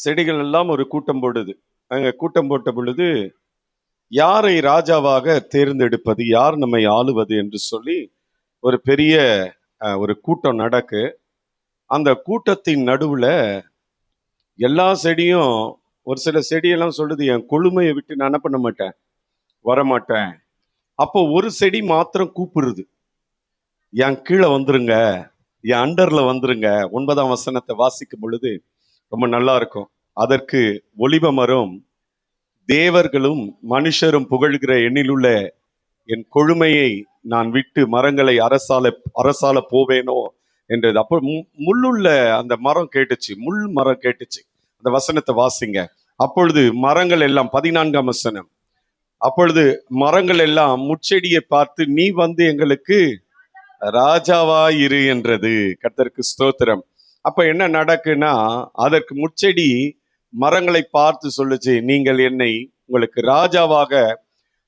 செடிகள் எல்லாம் ஒரு கூட்டம் போடுது. அங்க கூட்டம் போட்ட பொழுது, யாரை ராஜாவாக தேர்ந்தெடுப்பது, யார் நம்மை ஆளுவது என்று சொல்லி ஒரு பெரிய ஒரு கூட்டம் நடக்கு. அந்த கூட்டத்தின் நடுவுல எல்லா செடியும், ஒரு சில செடியெல்லாம் சொல்லுது, என் கொழுமையை விட்டு நான் என்ன பண்ண மாட்டேன், வரமாட்டேன். அப்போ ஒரு செடி மாத்திரம் கூப்பிடுது, என் கீழே வந்துருங்க, என் அண்டர்ல வந்துருங்க. 9ஆம் வசனத்தை வாசிக்கும் பொழுது ரொம்ப நல்லா இருக்கும். அதற்கு ஒலிவ மரம், தேவர்களும் மனுஷரும் புகழ்கிற எண்ணிலுள்ள என் கொழுமையை நான் விட்டு மரங்களை அரசால போவேனோ என்றது. அப்போ முள்ளுள்ள அந்த மரம் கேட்டுச்சு, முள் மரம் கேட்டுச்சு. அந்த வசனத்தை வாசிங்க. அப்பொழுது மரங்கள் எல்லாம், 14ஆம் வசனம், அப்பொழுது மரங்கள் எல்லாம் முச்செடியை பார்த்து, நீ வந்து எங்களுக்கு ராஜாவா இரு என்றது. கர்த்தருக்கு ஸ்தோத்திரம். அப்ப என்ன நடக்குன்னா, அதற்கு முச்செடி மரங்களை பார்த்து சொல்லுச்சு, நீங்கள் என்னை உங்களுக்கு ராஜாவாக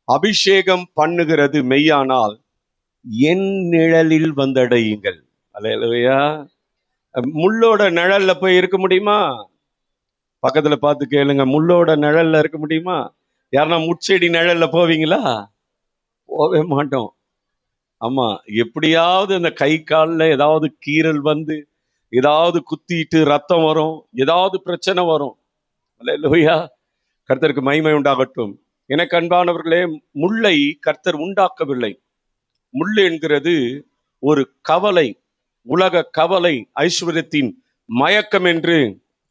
அபிஷேகம் பண்ணுகிறது மெய்யானால் என் நிழலில் வந்தடையுங்கள். அல்லேலூயா. முள்ளோட நிழல்ல போய் இருக்க முடியுமா? பக்கத்துல பார்த்து கேளுங்க, முள்ளோட நிழல்ல இருக்க முடியுமா? யாருன்னா முச்செடி நிழல்ல போவீங்களா? போவே மாட்டோம். ஆமா, எப்படியாவது அந்த கை காலில் ஏதாவது கீறல் வந்து, ஏதாவது குத்திட்டு ரத்தம் வரும், ஏதாவது பிரச்சனை வரும். அல்லேலூயா. கர்த்தருக்கு மகிமை உண்டாகட்டும். எனக்கு அன்பானவர்களே, முள்ளை கர்த்தர் உண்டாக்கவில்லை. முள் என்கிறது ஒரு கவலை, உலக கவலை, ஐஸ்வர்யத்தின் மயக்கம் என்று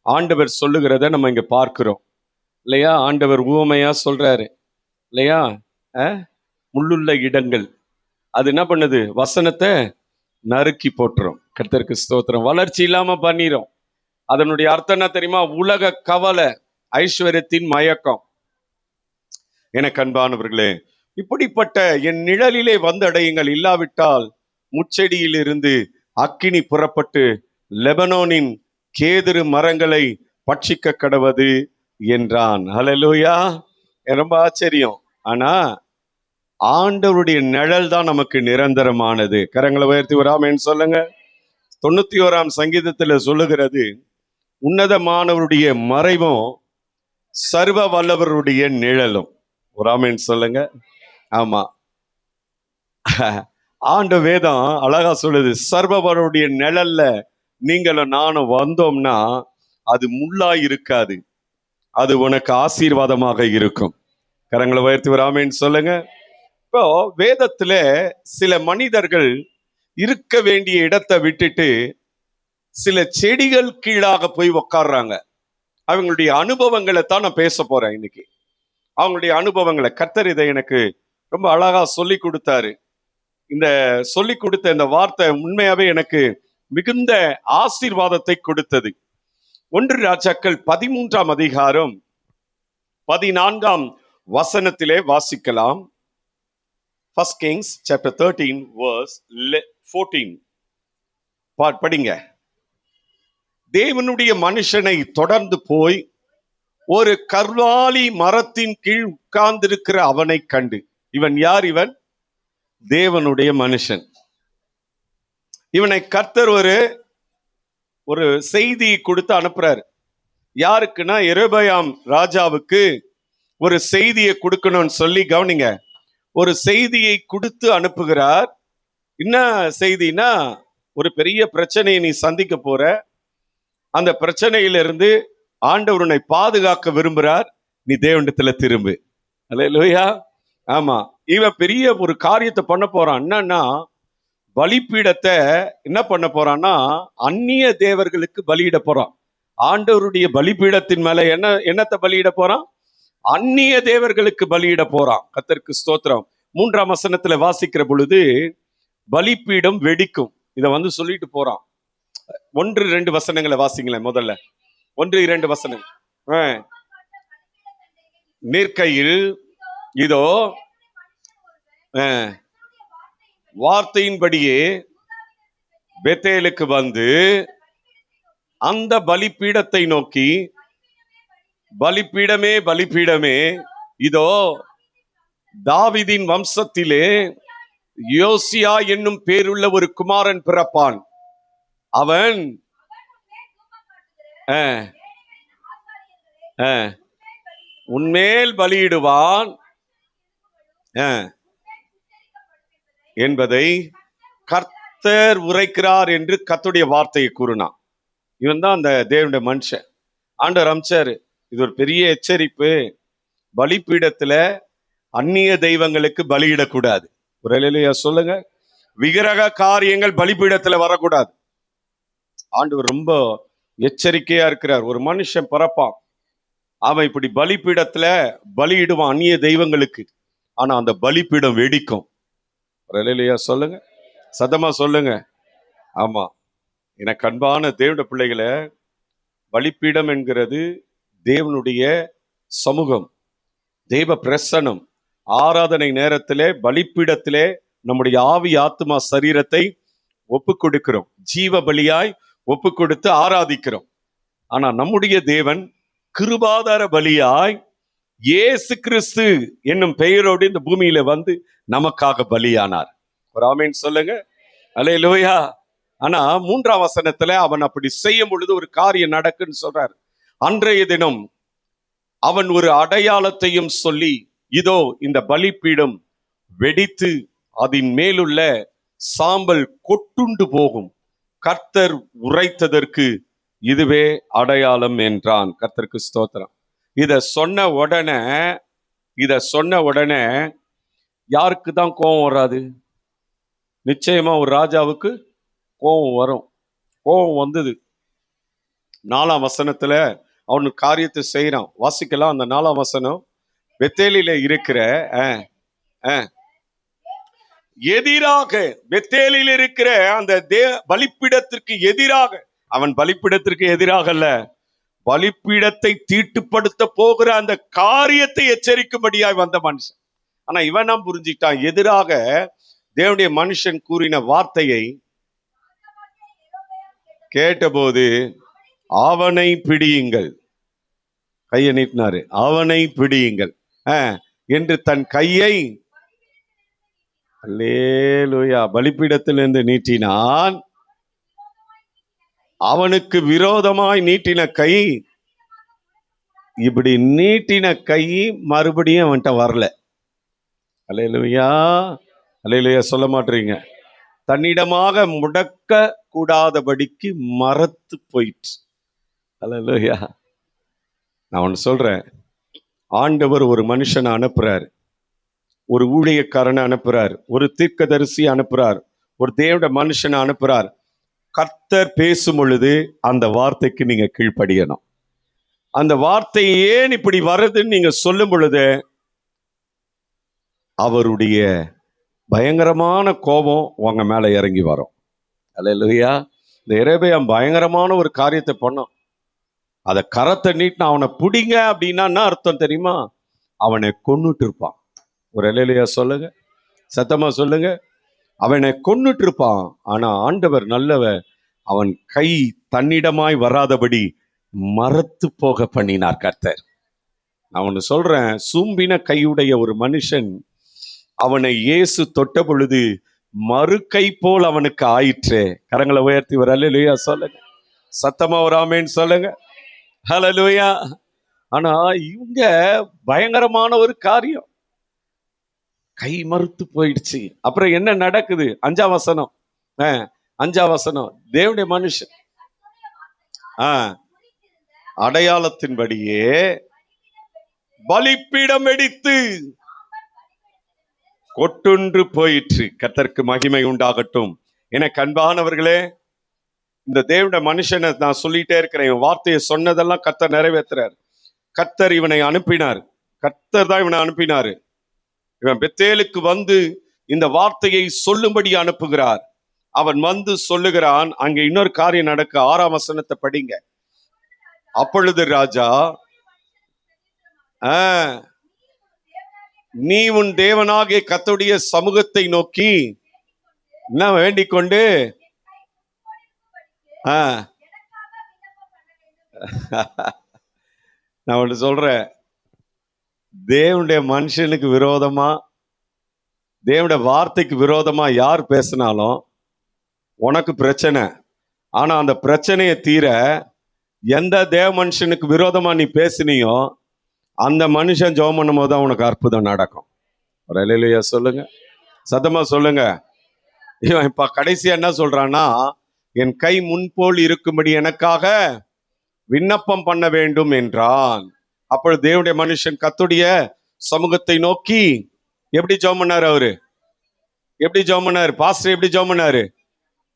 ஆண்டவர் சொல்லுகிறத நம்ம இங்க பார்க்கிறோம் இல்லையா? ஆண்டவர் உவமையா சொல்றாரு இல்லையா? முள்ளுள்ள இடங்கள் அது என்ன பண்ணுது? வசனத்தை நறுக்கி போட்டுரும். கர்த்தருக்கு ஸ்தோத்திரம். வளர்ச்சி இல்லாம பண்ணிரும். அதனுடைய அர்த்தம் என்ன தெரியுமா? உலக கவலை, ஐஸ்வர்யத்தின் மயக்கம். எனக்கு அன்பானவர்களே, இப்படிப்பட்ட என் நிழலிலே வந்தடையுங்கள், இல்லாவிட்டால் முச்செடியில் இருந்து அக்கினி புறப்பட்டு லெபனோனின் கேதுரு மரங்களை பட்சிக்க கடவது என்றான். ஹல்லேலூயா. ரொம்ப ஆச்சரியம். ஆனா ஆண்டவருடைய நிழல் தான் நமக்கு நிரந்தரமானது. கரங்களை உயர்த்தி ஒரு ஆமென் சொல்லுங்க. 91ஆம் சங்கீதத்துல சொல்லுகிறது, உன்னதமானவருடைய மறைவும் சர்வ வல்லவருடைய நிழலும். ஒரு ஆமென் சொல்லுங்க. ஆமா, ஆண்ட வேதம் அழகா சொல்லுது, சர்வவருடைய நிழல்ல நீங்களும் நானும் வந்தோம்னா அது முள்ளா இருக்காது, அது உனக்கு ஆசீர்வாதமாக இருக்கும். கரங்களை உயர்த்தி ஒரு ஆமென் சொல்லுங்க. இப்போ வேதத்துல சில மனிதர்கள் இருக்க வேண்டிய இடத்தை விட்டுட்டு சில செடிகள் கீழாக போய் உக்காடுறாங்க. அவங்களுடைய அனுபவங்களை தான் நான் பேச போறேன் இன்னைக்கு. அவங்களுடைய அனுபவங்களை கர்த்தர் இதை எனக்கு ரொம்ப அழகா சொல்லி கொடுத்தாரு. இந்த சொல்லி கொடுத்த இந்த வார்த்தை உண்மையாவே எனக்கு மிகுந்த ஆசீர்வாதத்தை கொடுத்தது. 1 ராஜாக்கள் 13ஆம் அதிகாரம் 14ஆம் வசனத்திலே வாசிக்கலாம். 1 Kings chapter 13 verse 14 படிங்க. தேவனுடைய மனுஷனை தொடர்ந்து போய் ஒரு கர்வாலி மரத்தின் கீழ் உட்கார்ந்திருக்கிற அவனை கண்டு. இவன் யார்? இவன் தேவனுடைய மனுஷன். இவனை கர்த்தர் ஒரு செய்தி கொடுத்து அனுப்புறாரு. யாருக்குன்னா, யெரொபெயாம் ராஜாவுக்கு ஒரு செய்தியை கொடுக்கணும்னு சொல்லி, கவனிங்க, ஒரு செய்தியை கொடுத்து அனுப்புகிறார். என்ன செய்தினா, ஒரு பெரிய பிரச்சனையை நீ சந்திக்க போற, அந்த பிரச்சனையிலிருந்து ஆண்டவர் உன்னை பாதுகாக்க விரும்புகிறார், நீ தேவனிடத்துல திரும்பு. அல்லேலூயா. ஆமா, இவன் பெரிய ஒரு காரியத்தை பண்ண போறான். என்னன்னா, பலிபீடத்தை என்ன பண்ண போறான்னா, அந்நிய தேவர்களுக்கு பலியிட போறான். ஆண்டவருடைய பலிபீடத்தின் மேல என்னத்தை பலியிட போறான்? அந்நிய தேவர்களுக்கு பலியிட போறான். கர்த்தருக்கு ஸ்தோத்திரம். 3ஆம் வசனத்துல வாசிக்கிற பொழுது பலிபீடம் வெடிக்கும். இத சொல்லிட்டு போறான். 1-2 வசனங்களை வாசிங்களேன். முதல்ல 1-2 வசனம். நிற்கையில் இதோ வார்த்தையின்படியே பெத்தேலுக்கு வந்து அந்த பலிபீடத்தை நோக்கி, பலிபீடமே பலிபீடமே, இதோ தாவீதின் வம்சத்திலே யோசியா என்னும் பேருள்ள ஒரு குமாரன் பிறப்பான். அவன் அஹ், உன்மேல் பலியிடுவான் அஹ், என்பதை கர்த்தர் உரைக்கிறார் என்று கர்த்தருடைய வார்த்தையை கூறினான். இவன் தான் அந்த தேவனுடைய மனுஷன். ஆண்டவர் அம்சாரு. இது ஒரு பெரிய எச்சரிப்பு. பலிப்பீடத்துல அந்நிய தெய்வங்களுக்கு பலியிடக்கூடாது. ஒரு அல்லேலூயா சொல்லுங்க. விக்கிரக காரியங்கள் பலிப்பீடத்துல வரக்கூடாது. ஆண்டவர் ரொம்ப எச்சரிக்கையா இருக்கிறார். ஒரு மனுஷன் பிறப்பான், அவன் இப்படி பலிப்பீடத்துல பலியிடுவான் அந்நிய தெய்வங்களுக்கு. ஆனா அந்த பலிப்பீடம் வெடிக்கும். ஒரு அல்லேலூயா சொல்லுங்க, சத்தமா சொல்லுங்க. ஆமா, எனக்கு அன்பான தேவனுடைய பிள்ளைகளை, பலிப்பீடம் என்கிறது தேவனுடைய சமூகம், தெய்வ பிரசனம். ஆராதனை நேரத்திலே பலிப்பீடத்திலே நம்முடைய ஆவி ஆத்மா சரீரத்தை ஒப்பு கொடுக்கிறோம், ஜீவ பலியாய் ஒப்பு கொடுத்து ஆராதிக்கிறோம். ஆனா நம்முடைய தேவன் கிருபாதார பலியாய் இயேசு கிறிஸ்து என்னும் பெயரோடு இந்த பூமியில வந்து நமக்காக பலியானார். ஒரு ஆமீன் சொல்லுங்க. அல்லேலூயா. ஆனா 3ஆம் வசனத்துல அவன் அப்படி செய்யும் பொழுது ஒரு காரியம் நடக்குன்னு சொல்றார். அன்றைய தினம் அவன் ஒரு அடையாளத்தையும் சொல்லி, இதோ இந்த பலிப்பீடம் வெடித்து அதன் மேலுள்ள சாம்பல் கொட்டுண்டு போகும், கர்த்தர் உரைத்ததற்கு இதுவே அடையாளம் என்றான். கர்த்தருக்கு ஸ்தோத்திரம். இத சொன்ன உடனே யாருக்கு தான் கோபம் வராது? நிச்சயமா ஒரு ராஜாவுக்கு கோபம் வரும். கோபம் வந்தது. 4ஆம் வசனத்துல அவனுக்கு காரியத்தை செய்யறான். வாசிக்கலாம் அந்த 4ஆம் வசனம். பெத்தேலில இருக்கிற எதிராக, பெத்தேலில் இருக்கிற அந்த பலிப்பீடத்திற்கு எதிராக, அவன் பலிப்பீடத்திற்கு எதிராக அல்ல, பலிப்பீடத்தை தீட்டுப்படுத்த போகிற அந்த காரியத்தை எச்சரிக்கும்படியாய் வந்த மனுஷன். ஆனா இவன் தான் புரிஞ்சுக்கிட்டான். எதிராக தேவனுடைய மனுஷன் கூறின வார்த்தையை கேட்டபோது அவனை பிடியுங்கள், கையை நீட்டினாரு, அவனை பிடியுங்கள் என்று தன் கையை அல்லேலூயா பலிப்பீடத்திலிருந்து நீட்டினான். அவனுக்கு விரோதமாய் நீட்டின கை, இப்படி நீட்டின கை மறுபடியும் அவன்கிட்ட வரல. அல்லேலூயா, அல்லேலூயா சொல்ல மாட்டீங்க. தன்னிடமாக முடக்க கூடாதபடிக்கு மறத்து போயிற்று. அல்லேலூயா. நான் ஒன்று சொல்றேன். ஆண்டவர் ஒரு மனுஷனை அனுப்புறார், ஒரு ஊழியக்காரனை அனுப்புறார், ஒரு தீர்க்கதரிசி அனுப்புறார், ஒரு தேவனுடைய மனுஷனை அனுப்புறார். கர்த்தர் பேசும் பொழுது அந்த வார்த்தைக்கு நீங்க கீழ்ப்படியணும். அந்த வார்த்தை ஏன் இப்படி வருதுன்னு நீங்க சொல்லும் பொழுது அவருடைய பயங்கரமான கோபம் உங்க மேல இறங்கி வரும். அல்லேலூயா. இந்த எரேமியா பயங்கரமான ஒரு காரியத்தை பண்ணான். அதை கரத்தை நீட்டின அவனை பிடிங்க அப்படின்னா என்ன அர்த்தம் தெரியுமா? அவனை கொன்னுட்டு இருப்பான். ஒரு அல்லேலூயா சொல்லுங்க, சத்தமா சொல்லுங்க. அவனை கொன்னுட்டு இருப்பான். ஆனா ஆண்டவர் நல்லவர், அவன் கை தன்னிடமாய் வராதபடி மறத்து போக பண்ணினார் கர்த்தர். நான் ஒன்று சொல்றேன், சூம்பின கையுடைய ஒரு மனுஷன், அவனை இயேசு தொட்ட பொழுது மறு கை போல் அவனுக்கு ஆயிற்று. கரங்களை உயர்த்தி ஒரு அல்லேலூயா சொல்லுங்க, சத்தமா ஒரு ஆமென் சொல்லுங்க. ஹல்லேலூயா. ஆனா இவங்க பயங்கரமான ஒரு காரியம், கை மறுத்து போயிடுச்சு. அப்புறம் என்ன நடக்குது? 5ஆம் வசனம், 5ஆம் வசனம். தேவனுடைய மனுஷன் அடையாளத்தின்படியே பலிப்பீடம் வெடித்து கொட்டுண்டு போயிற்று. கர்த்தருக்கு மகிமை உண்டாகட்டும். எனக்கு அன்பானவர்களே, இந்த தேவனுடைய மனுஷனை நான் சொல்லிட்டே இருக்கிறேன். வார்த்தையை சொன்னதெல்லாம் கர்த்தர் நிறைவேற்றுறார். கர்த்தர் இவனை அனுப்பினார். கர்த்தர் தான் இவனை அனுப்பினாரு. இவன் பெத்தேலுக்கு வந்து இந்த வார்த்தையை சொல்லும்படி அனுப்புகிறார். அவன் வந்து சொல்லுகிறான். அங்க இன்னொரு காரியம் நடக்க. 6ஆம் வசனத்தை படிங்க. அப்பொழுது ராஜா, நீ உன் தேவனாகிய கர்த்தருடைய சமூகத்தை நோக்கி என்ன வேண்டிக் கொண்டு, நான் ஒன்று சொல்றேன், தேவனுடைய மனுஷனுக்கு விரோதமா, தேவனுடைய வார்த்தைக்கு விரோதமா யார் பேசினாலும் உனக்கு பிரச்சனை. ஆனா அந்த பிரச்சனையை தீர எந்த தேவ மனுஷனுக்கு விரோதமா நீ பேசினியோ அந்த மனுஷன் ஜெபம் பண்ணும் போது தான் உனக்கு அற்புதம் நடக்கும். ஒரு அல்லேலூயா சொல்லுங்க, சத்தமா சொல்லுங்க. இவன் இப்ப கடைசியா என்ன சொல்றான்னா, என் கை முன்போல் இருக்கும்படி எனக்காக விண்ணப்பம் பண்ண வேண்டும் என்றான். அப்பொழுது தேவனுடைய மனுஷன் கர்த்தருடைய சமூகத்தை நோக்கி எப்படி ஜெபம் பண்ணாரு? அவரு எப்படி ஜெபம் பண்ணாரு? பாஸ்டர் எப்படி ஜெபம் பண்ணாரு?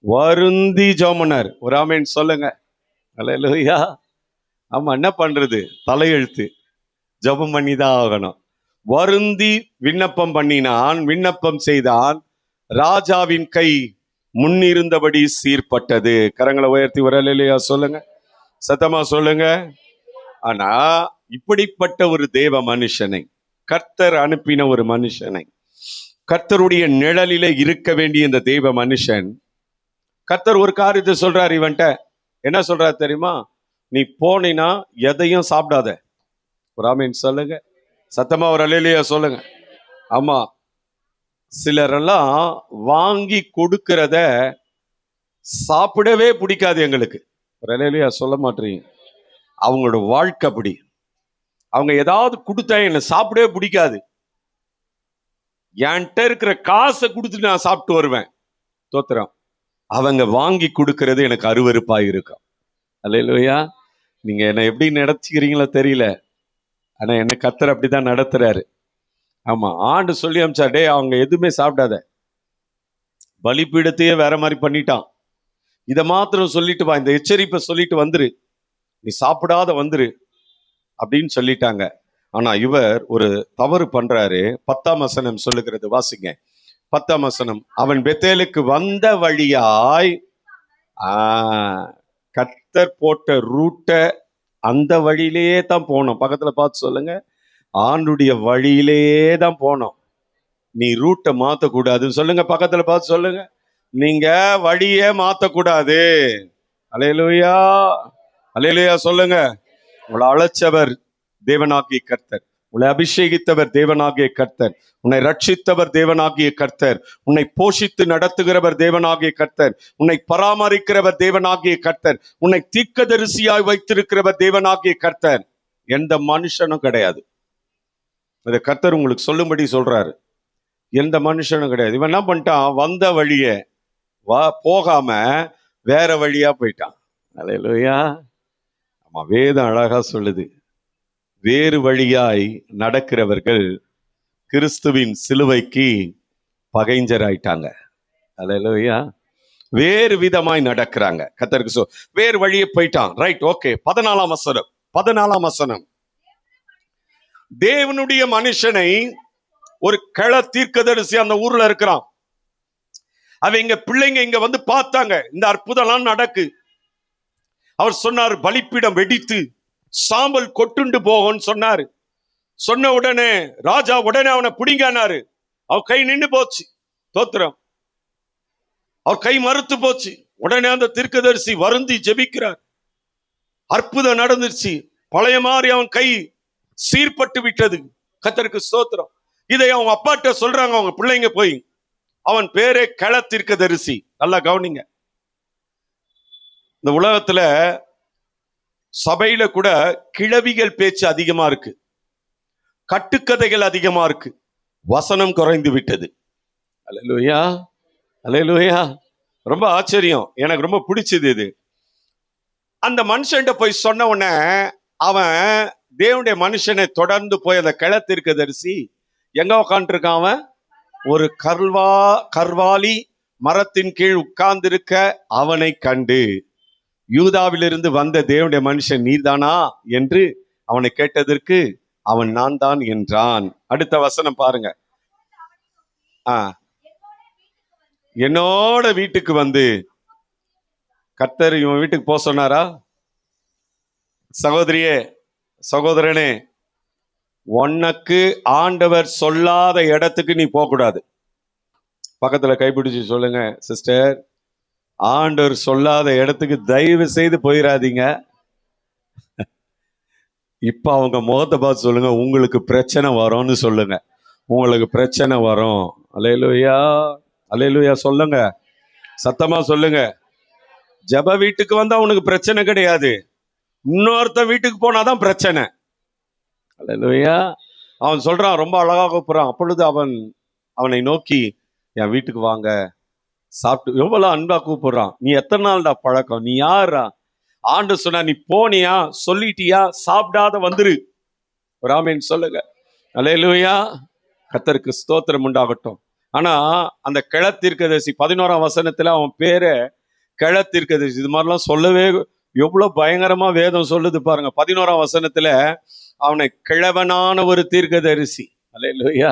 வருந்தி ஜெபம் பண்ணாரு. ஒரு ஆமென் சொல்லுங்க. அல்லேலூயா. ஆமா, என்ன பண்றது, தலையெழுத்து, ஜெபம் பண்ணி தான் ஆகணும். வருந்தி விண்ணப்பம் பண்ணினான், விண்ணப்பம் செய்தான். ராஜாவின் கை முன்னிருந்தபடி சீர்பட்டது. கரங்களை உயர்த்தி ஒரு அல்லேலூயா சொல்லுங்க, சத்தமா சொல்லுங்க. ஆனா இப்படிப்பட்ட ஒரு தேவ மனுஷனை, கர்த்தர் அனுப்பின ஒரு மனுஷனை, கர்த்தருடைய நிழலிலே இருக்க வேண்டிய இந்த தேவ மனுஷன், கர்த்தர் ஒரு காரியத்தை சொல்றாரு இவன்ட்ட. என்ன சொல்றாரு தெரியுமா? நீ போனினா எதையும் சாப்பிடாத. ஒரு ஆமென் சொல்லுங்க, சத்தமா ஒரு அல்லேலூயா சொல்லுங்க. ஆமா, சிலரெல்லாம் வாங்கி கொடுக்கிறத சாப்பிடவே பிடிக்காது எங்களுக்கு. ஒரு அல்லேலூயா சொல்ல மாட்டீங்க. அவங்களோட வாழ்க்கை அப்படி. அவங்க ஏதாவது கொடுத்தா என்ன சாப்பிடவே பிடிக்காது. என்கிட்ட இருக்கிற காசை கொடுத்துட்டு நான் சாப்பிட்டு வருவேன். தோத்திரம். அவங்க வாங்கி கொடுக்கறது எனக்கு அருவருப்பா இருக்கும். அல்லேலூயா. நீங்க என்ன எப்படி நடத்திக்கிறீங்களோ தெரியல, ஆனா என்ன கர்த்தர் அப்படிதான் நடத்துறாரு. ஆமா, ஆண்டு சொல்லி அமிச்சா, டே அவங்க எதுவுமே சாப்பிடாத, பலிபீடத்தையே வேற மாதிரி பண்ணிட்டான், இதை மாத்திரம் சொல்லிட்டு வா, இந்த எச்சரிப்பை சொல்லிட்டு வந்துரு, நீ சாப்பிடாத வந்துரு அப்படின்னு சொல்லிட்டாங்க. ஆனா இவர் ஒரு தவறு பண்றாரு. 10ஆம் வசனம் சொல்லுகிறது, வாசிங்க 10ஆம் வசனம். அவன் பெத்தேலுக்கு வந்த வழியாய், கர்த்தர் போட்ட ரூட்டை அந்த வழியிலேயே தான் போனோம். பக்கத்துல பார்த்து சொல்லுங்க, ஆண்டுடைய வழியிலேயே தான் போனோம். நீ ரூட்டை மாத்தக்கூடாதுன்னு சொல்லுங்க. பக்கத்துல பார்த்து சொல்லுங்க, நீங்க வழியே மாத்தக்கூடாது. அல்லேலூயா, அல்லேலூயா சொல்லுங்க. உங்களை அழைச்சவர் தேவனாகிய கர்த்தர், உன்னை அபிஷேகித்தவர் தேவனாகிய கர்த்தர், உன்னை ரட்சித்தவர் தேவனாகிய கர்த்தர், உன்னை போஷித்து நடத்துகிறவர் தேவனாகிய கர்த்தர், உன்னை பராமரிக்கிறவர் தேவனாகிய கர்த்தர், உன்னை தீர்க்கதரிசியாய் வைத்திருக்கிறவர் தேவனாகிய கர்த்தர். எந்த மனுஷனும் கிடையாது. இதை கர்த்தர் உங்களுக்கு சொல்லும்படி சொல்றாரு. எந்த மனுஷனும் கிடையாது. இவன் என்ன பண்ணிட்டான்? வந்த வழிய போகாம வேற வழியா போயிட்டான். அல்லேலூயா. ஆமா, வேதம் அழகா சொல்லுது, வேறு வழியாய் நடக்கிறவர்கள் கிறிஸ்துவின் சிலுவைக்கு பகைஞ்சராயிட்டாங்க. அல்லேலூயா. வேறு விதமாய் நடக்கிறாங்க. கர்த்தருக்கு வேறு வழியே போயிட்டான். Right, okay. 14ஆம் வசனம், 14ஆம் வசனம். தேவனுடைய மனுஷனை ஒரு கள தீர்க்கதரிசி அந்த ஊர்ல இருக்கிறான். அவங்க பிள்ளைங்க இங்க வந்து பார்த்தாங்க, இந்த அற்புதம்லாம் நடக்கு. அவர் சொன்னார், பலிப்பீடம் வெடித்து சாம்பல் கொட்டுண்டு போகும்னு சொன்னாரு. சொன்ன உடனே ராஜா உடனே அவனை பிடிங்கானாரு. அவர் கை நின்று போச்சு. தோத்திரம். அவர் கை மறுத்து போச்சு. உடனே அந்த தீர்க்கதரிசி வருந்தி ஜெபிக்கிறார். அற்புதம் நடந்துருச்சு. பழைய மாதிரி அவன் கை சீர்பட்டு விட்டது. கர்த்தருக்கு ஸ்தோத்திரம். இதை அவங்க அப்பாட்ட சொல்றாங்க அவங்க பிள்ளைங்க போய். அவன் பேரே கள தீர்க்கதரிசி. நல்லா கவனிங்க. இந்த உலகத்துல சபையில கூட கிழவிகள் பேச்சு அதிகமா இருக்கு, கட்டுக்கதைகள் அதிகமா இருக்கு, வசனம் குறைந்து விட்டது. அல்லேலூயா, அல்லேலூயா. ரொம்ப ஆச்சரியம், எனக்கு ரொம்ப பிடிச்சது இது. அந்த மனுஷன்ட்ட போய் சொன்ன உடனே அவன் தேவனுடைய மனுஷனை தொடர்ந்து போய் அந்த கள தீர்க்கதரிசி எங்க உட்காந்துருக்கான்? அவன் ஒரு கர்வாலி மரத்தின் கீழ் உட்கார்ந்திருக்க அவனை கண்டு, யூதாவிலிருந்து வந்த தேவனுடைய மனுஷன் நீதானா என்று அவனை கேட்டதற்கு அவன் நான் தான் என்றான். அடுத்த வசனம் பாருங்க. என்னோட வீட்டுக்கு வந்து, கர்த்தர் இவன் வீட்டுக்கு போக சொன்னாரா? சகோதரியே, சகோதரனே, உனக்கு ஆண்டவர் சொல்லாத இடத்துக்கு நீ போக கூடாது. பக்கத்துல கைப்பிடிச்சு சொல்லுங்க, சிஸ்டர், ஆண்டவர் சொல்லாத இடத்துக்கு தயவு செய்து போயிடாதீங்க. இப்ப அவங்க முகத்தை பார்த்து சொல்லுங்க, உங்களுக்கு பிரச்சனை வரும்னு சொல்லுங்க. உங்களுக்கு பிரச்சனை வரும். அல்லேலூயா, அல்லேலூயா சொல்லுங்க, சத்தமா சொல்லுங்க. ஜெப வீட்டுக்கு வந்தா உனக்கு பிரச்சனை கிடையாது. இன்னொருத்த வீட்டுக்கு போனாதான் பிரச்சனை. அல்லேலூயா. அவன் சொல்றான், ரொம்ப அழகா கூப்பிடுறான். அப்பொழுது அவனை நோக்கி, என் வீட்டுக்கு வாங்க, சாப்பிட்டு, எவ்வளவு அன்பா கூப்பிடுறான். நீ எத்தனை நாள்டா பழக்கம், நீ யாரா? ஆண்டு சொன்னா, நீ போனியா, சொல்லிட்டியா, சாப்பிடாத வந்துரு. ஒரு ஆமென் சொல்லுங்க. அல்லேலூயா. கர்த்தருக்கு ஸ்தோத்திரம் உண்டாகட்டும். ஆனா அந்த கிழத்தீர்க்கதரிசி 11ஆம் வசனத்துல அவன் பேரை கிழத்தீர்க்கதரிசி, இது மாதிரிலாம் சொல்லவே எவ்வளவு பயங்கரமா வேதம் சொல்லுது பாருங்க. 11ஆம் வசனத்துல அவனை கிழவனான ஒரு தீர்க்கதரிசி. அல்லேலூயா.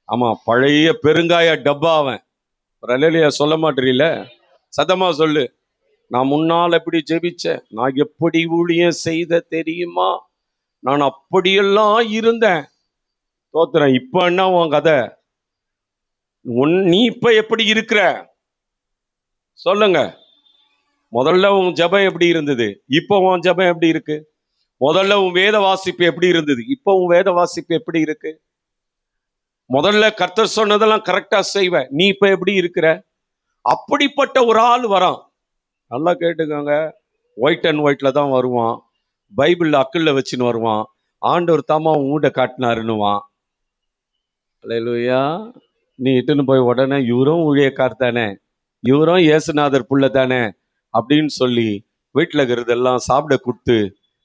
ஆமா, பழைய பெருங்காய டப்பா அவன். ஒரு அல்லேலூயா சொல்ல மாட்டீங்கள? சத்தமா சொல்லு. நான் முன்னால் எப்படி ஜெபிச்சேன், நான் எப்படி ஊழியம் செய்த தெரியுமா, நான் அப்படியெல்லாம் இருந்தேன். தோத்துறேன். இப்ப என்ன உன் கதை? நீ இப்ப எப்படி இருக்கிற சொல்லுங்க. முதல்ல உன் ஜெபம் எப்படி இருந்தது, இப்போ உன் ஜெபம் எப்படி இருக்கு? முதல்ல உன் வேத வாசிப்பு எப்படி இருந்தது, இப்போ உன் வேத வாசிப்பு எப்படி இருக்கு? முதல்ல கர்த்தர் சொன்னதெல்லாம் கரெக்டா செய்வ, நீ இப்ப எப்படி இருக்கிற? அப்படிப்பட்ட ஒரு ஆள் வரான். நல்லா கேட்டுக்கோங்க. ஒயிட் அண்ட் ஒயிட்ல தான் வருவான். பைபிள் அக்கல்ல வச்சுன்னு வருவான். ஆண்டவர் தாமா உன் வீட்டை காட்டினாருன்னுவான். அல்லேலூயா. நீ இட்டுன்னு போய் உடனே, இவரும் ஊழியக்கார் தானே, இவரும் இயேசுநாதர் புள்ள தானே அப்படின்னு சொல்லி வீட்டில் இருக்கிறதெல்லாம் சாப்பிட கொடுத்து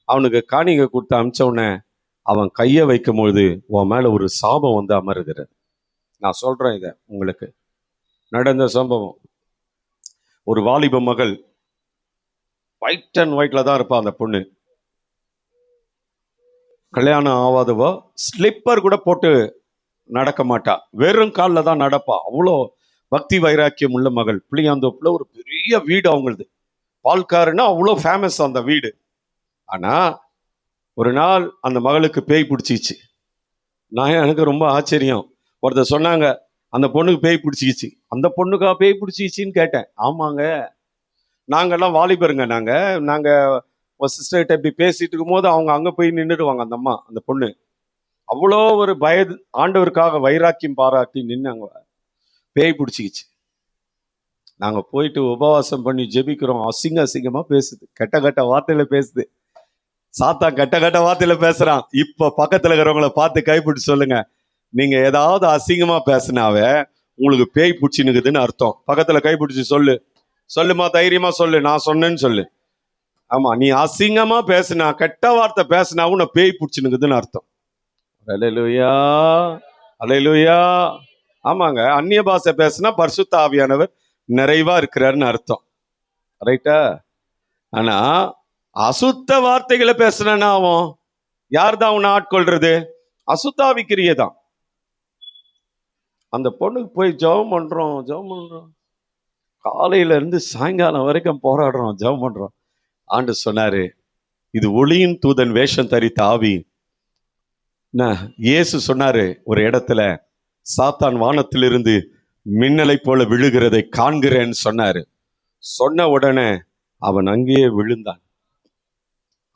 அவனுக்கு காணிக்க கொடுத்து அமிச்சவுடனே அவன் கையை வைக்கும் பொழுது உன் மேல ஒரு சாபம் வந்து அமருகிறது. நான் சொல்றேன், இதை உங்களுக்கு நடந்த சம்பவம். ஒரு வாலிப மகள், ஒயிட் அண்ட் ஒயிட்ல தான் இருப்பா அந்த பொண்ணு. கல்யாணம் ஆகாதவோ ஸ்லிப்பர் கூட போட்டு நடக்க மாட்டா, வெறும் காலில் தான் நடப்பா. அவ்வளோ பக்தி வைராக்கியம் உள்ள மகள். புளியாந்தோப்புல ஒரு பெரிய வீடு அவங்களது. பால்காருன்னா அவ்வளோ ஃபேமஸ் அந்த வீடு. ஆனா ஒரு நாள் அந்த மகளுக்கு பேய் பிடிச்சிச்சு. எனக்கு ரொம்ப ஆச்சரியம். ஒருத்தர் சொன்னாங்க, அந்த பொண்ணுக்கு பேய் பிடிச்சிக்கிச்சு. அந்த பொண்ணுக்கா பேய் பிடிச்சிச்சின்னு கேட்டேன். ஆமாங்க, நாங்கெல்லாம் வாலிபருங்க. நாங்க ஒரு சிஸ்டர்கிட்ட இப்படி பேசிட்டு இருக்கும் போது அவங்க அங்க போய் நின்றுடுவாங்க. அந்த அம்மா, அந்த பொண்ணு அவ்வளோ ஒரு ஆண்டவருக்காக வைராக்கியம் பாராட்டி நின்னாங்க. பேய் பிடிச்சிக்கிச்சு. நாங்க போயிட்டு உபவாசம் பண்ணி ஜெபிக்கிறோம். அசிங்கமா பேசுது, கெட்ட வார்த்தையில பேசுது. சாத்தா கெட்ட வார்த்தையில பேசுறான். இப்ப பக்கத்துல இருக்கிறவங்கள பார்த்து கைப்பிடி சொல்லுங்க, நீங்க ஏதாவது அசிங்கமா பேசினாவே உங்களுக்கு பேய் பிடிச்சினுக்குதுன்னு அர்த்தம். பக்கத்துல கைப்பிடிச்சு சொல்லு. சொல்லுமா, தைரியமா சொல்லு, நான் சொன்னேன்னு சொல்லு. ஆமா, நீ அசிங்கமா பேசினா, கெட்ட வார்த்தை பேசினா உன்னை பேய் பிடிச்சினுக்குதுன்னு அர்த்தம். அல்லேலூயா, அல்லேலூயா. ஆமாங்க, அந்நிய பாஷை பேசினா பரிசுத்த ஆவியானவர் நிறைவா இருக்கிறாருன்னு அர்த்தம். ரைட்டா? ஆனா அசுத்த வார்த்தைகளை பேசுனா அவன் யார் தான் உன்னை ஆட்கொள்றது? அசுத்தாவி கிரியை தான். அந்த பொண்ணுக்கு போய் ஜெபம் பண்றோம், காலையில இருந்து சாயங்காலம் வரைக்கும் போராடுறோம், ஜெபம் பண்றோம். ஆண்டு சொன்னாரு, இது ஒளியின் தூதன் வேஷம் தரித்த ஆவி. இயேசு சொன்னாரு ஒரு இடத்துல, சாத்தான் வானத்திலிருந்து மின்னலை போல விழுகிறதை காண்கிறேன்னு சொன்னாரு. சொன்ன உடனே அவன் அங்கேயே விழுந்தான்.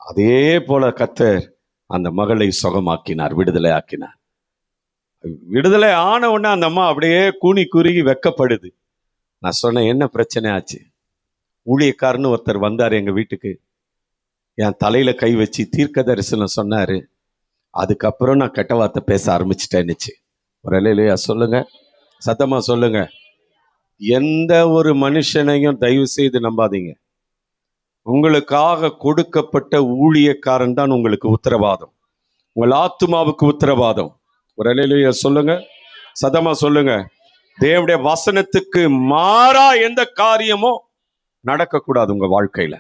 அதே போல கர்த்தர் அந்த மகளை சுகமாக்கினார், விடுதலை ஆக்கினார். விடுதலை ஆன உடனே அந்த அம்மா அப்படியே கூனி குறுகி வெக்கப்படுது. நான் சொன்னேன், என்ன பிரச்சனை ஆச்சு? ஊழியக்காரன்னு ஒருத்தர் வந்தார் எங்க வீட்டுக்கு, என் தலையில கை வச்சு தீர்க்க தரிசனம் சொன்னாரு. அதுக்கப்புறம் நான் கெட்ட வார்த்தை பேச ஆரம்பிச்சிட்டேன்னுச்சு. ஒரு அல்லேலூயா சொல்லுங்க, சத்தமா சொல்லுங்க. எந்த ஒரு மனுஷனையும் தயவு செய்து நம்பாதீங்க. உங்களுக்காக கொடுக்கப்பட்ட ஊழியக்காரன் தான் உங்களுக்கு உத்தரவாதம், உங்கள் ஆத்துமாவுக்கு உத்தரவாதம். ஒரு அல்லேலூயா சொல்லுங்க, சத்தமா சொல்லுங்க. தேவனுடைய வசனத்துக்கு மாறா எந்த காரியமும் நடக்கக்கூடாது உங்க வாழ்க்கையில.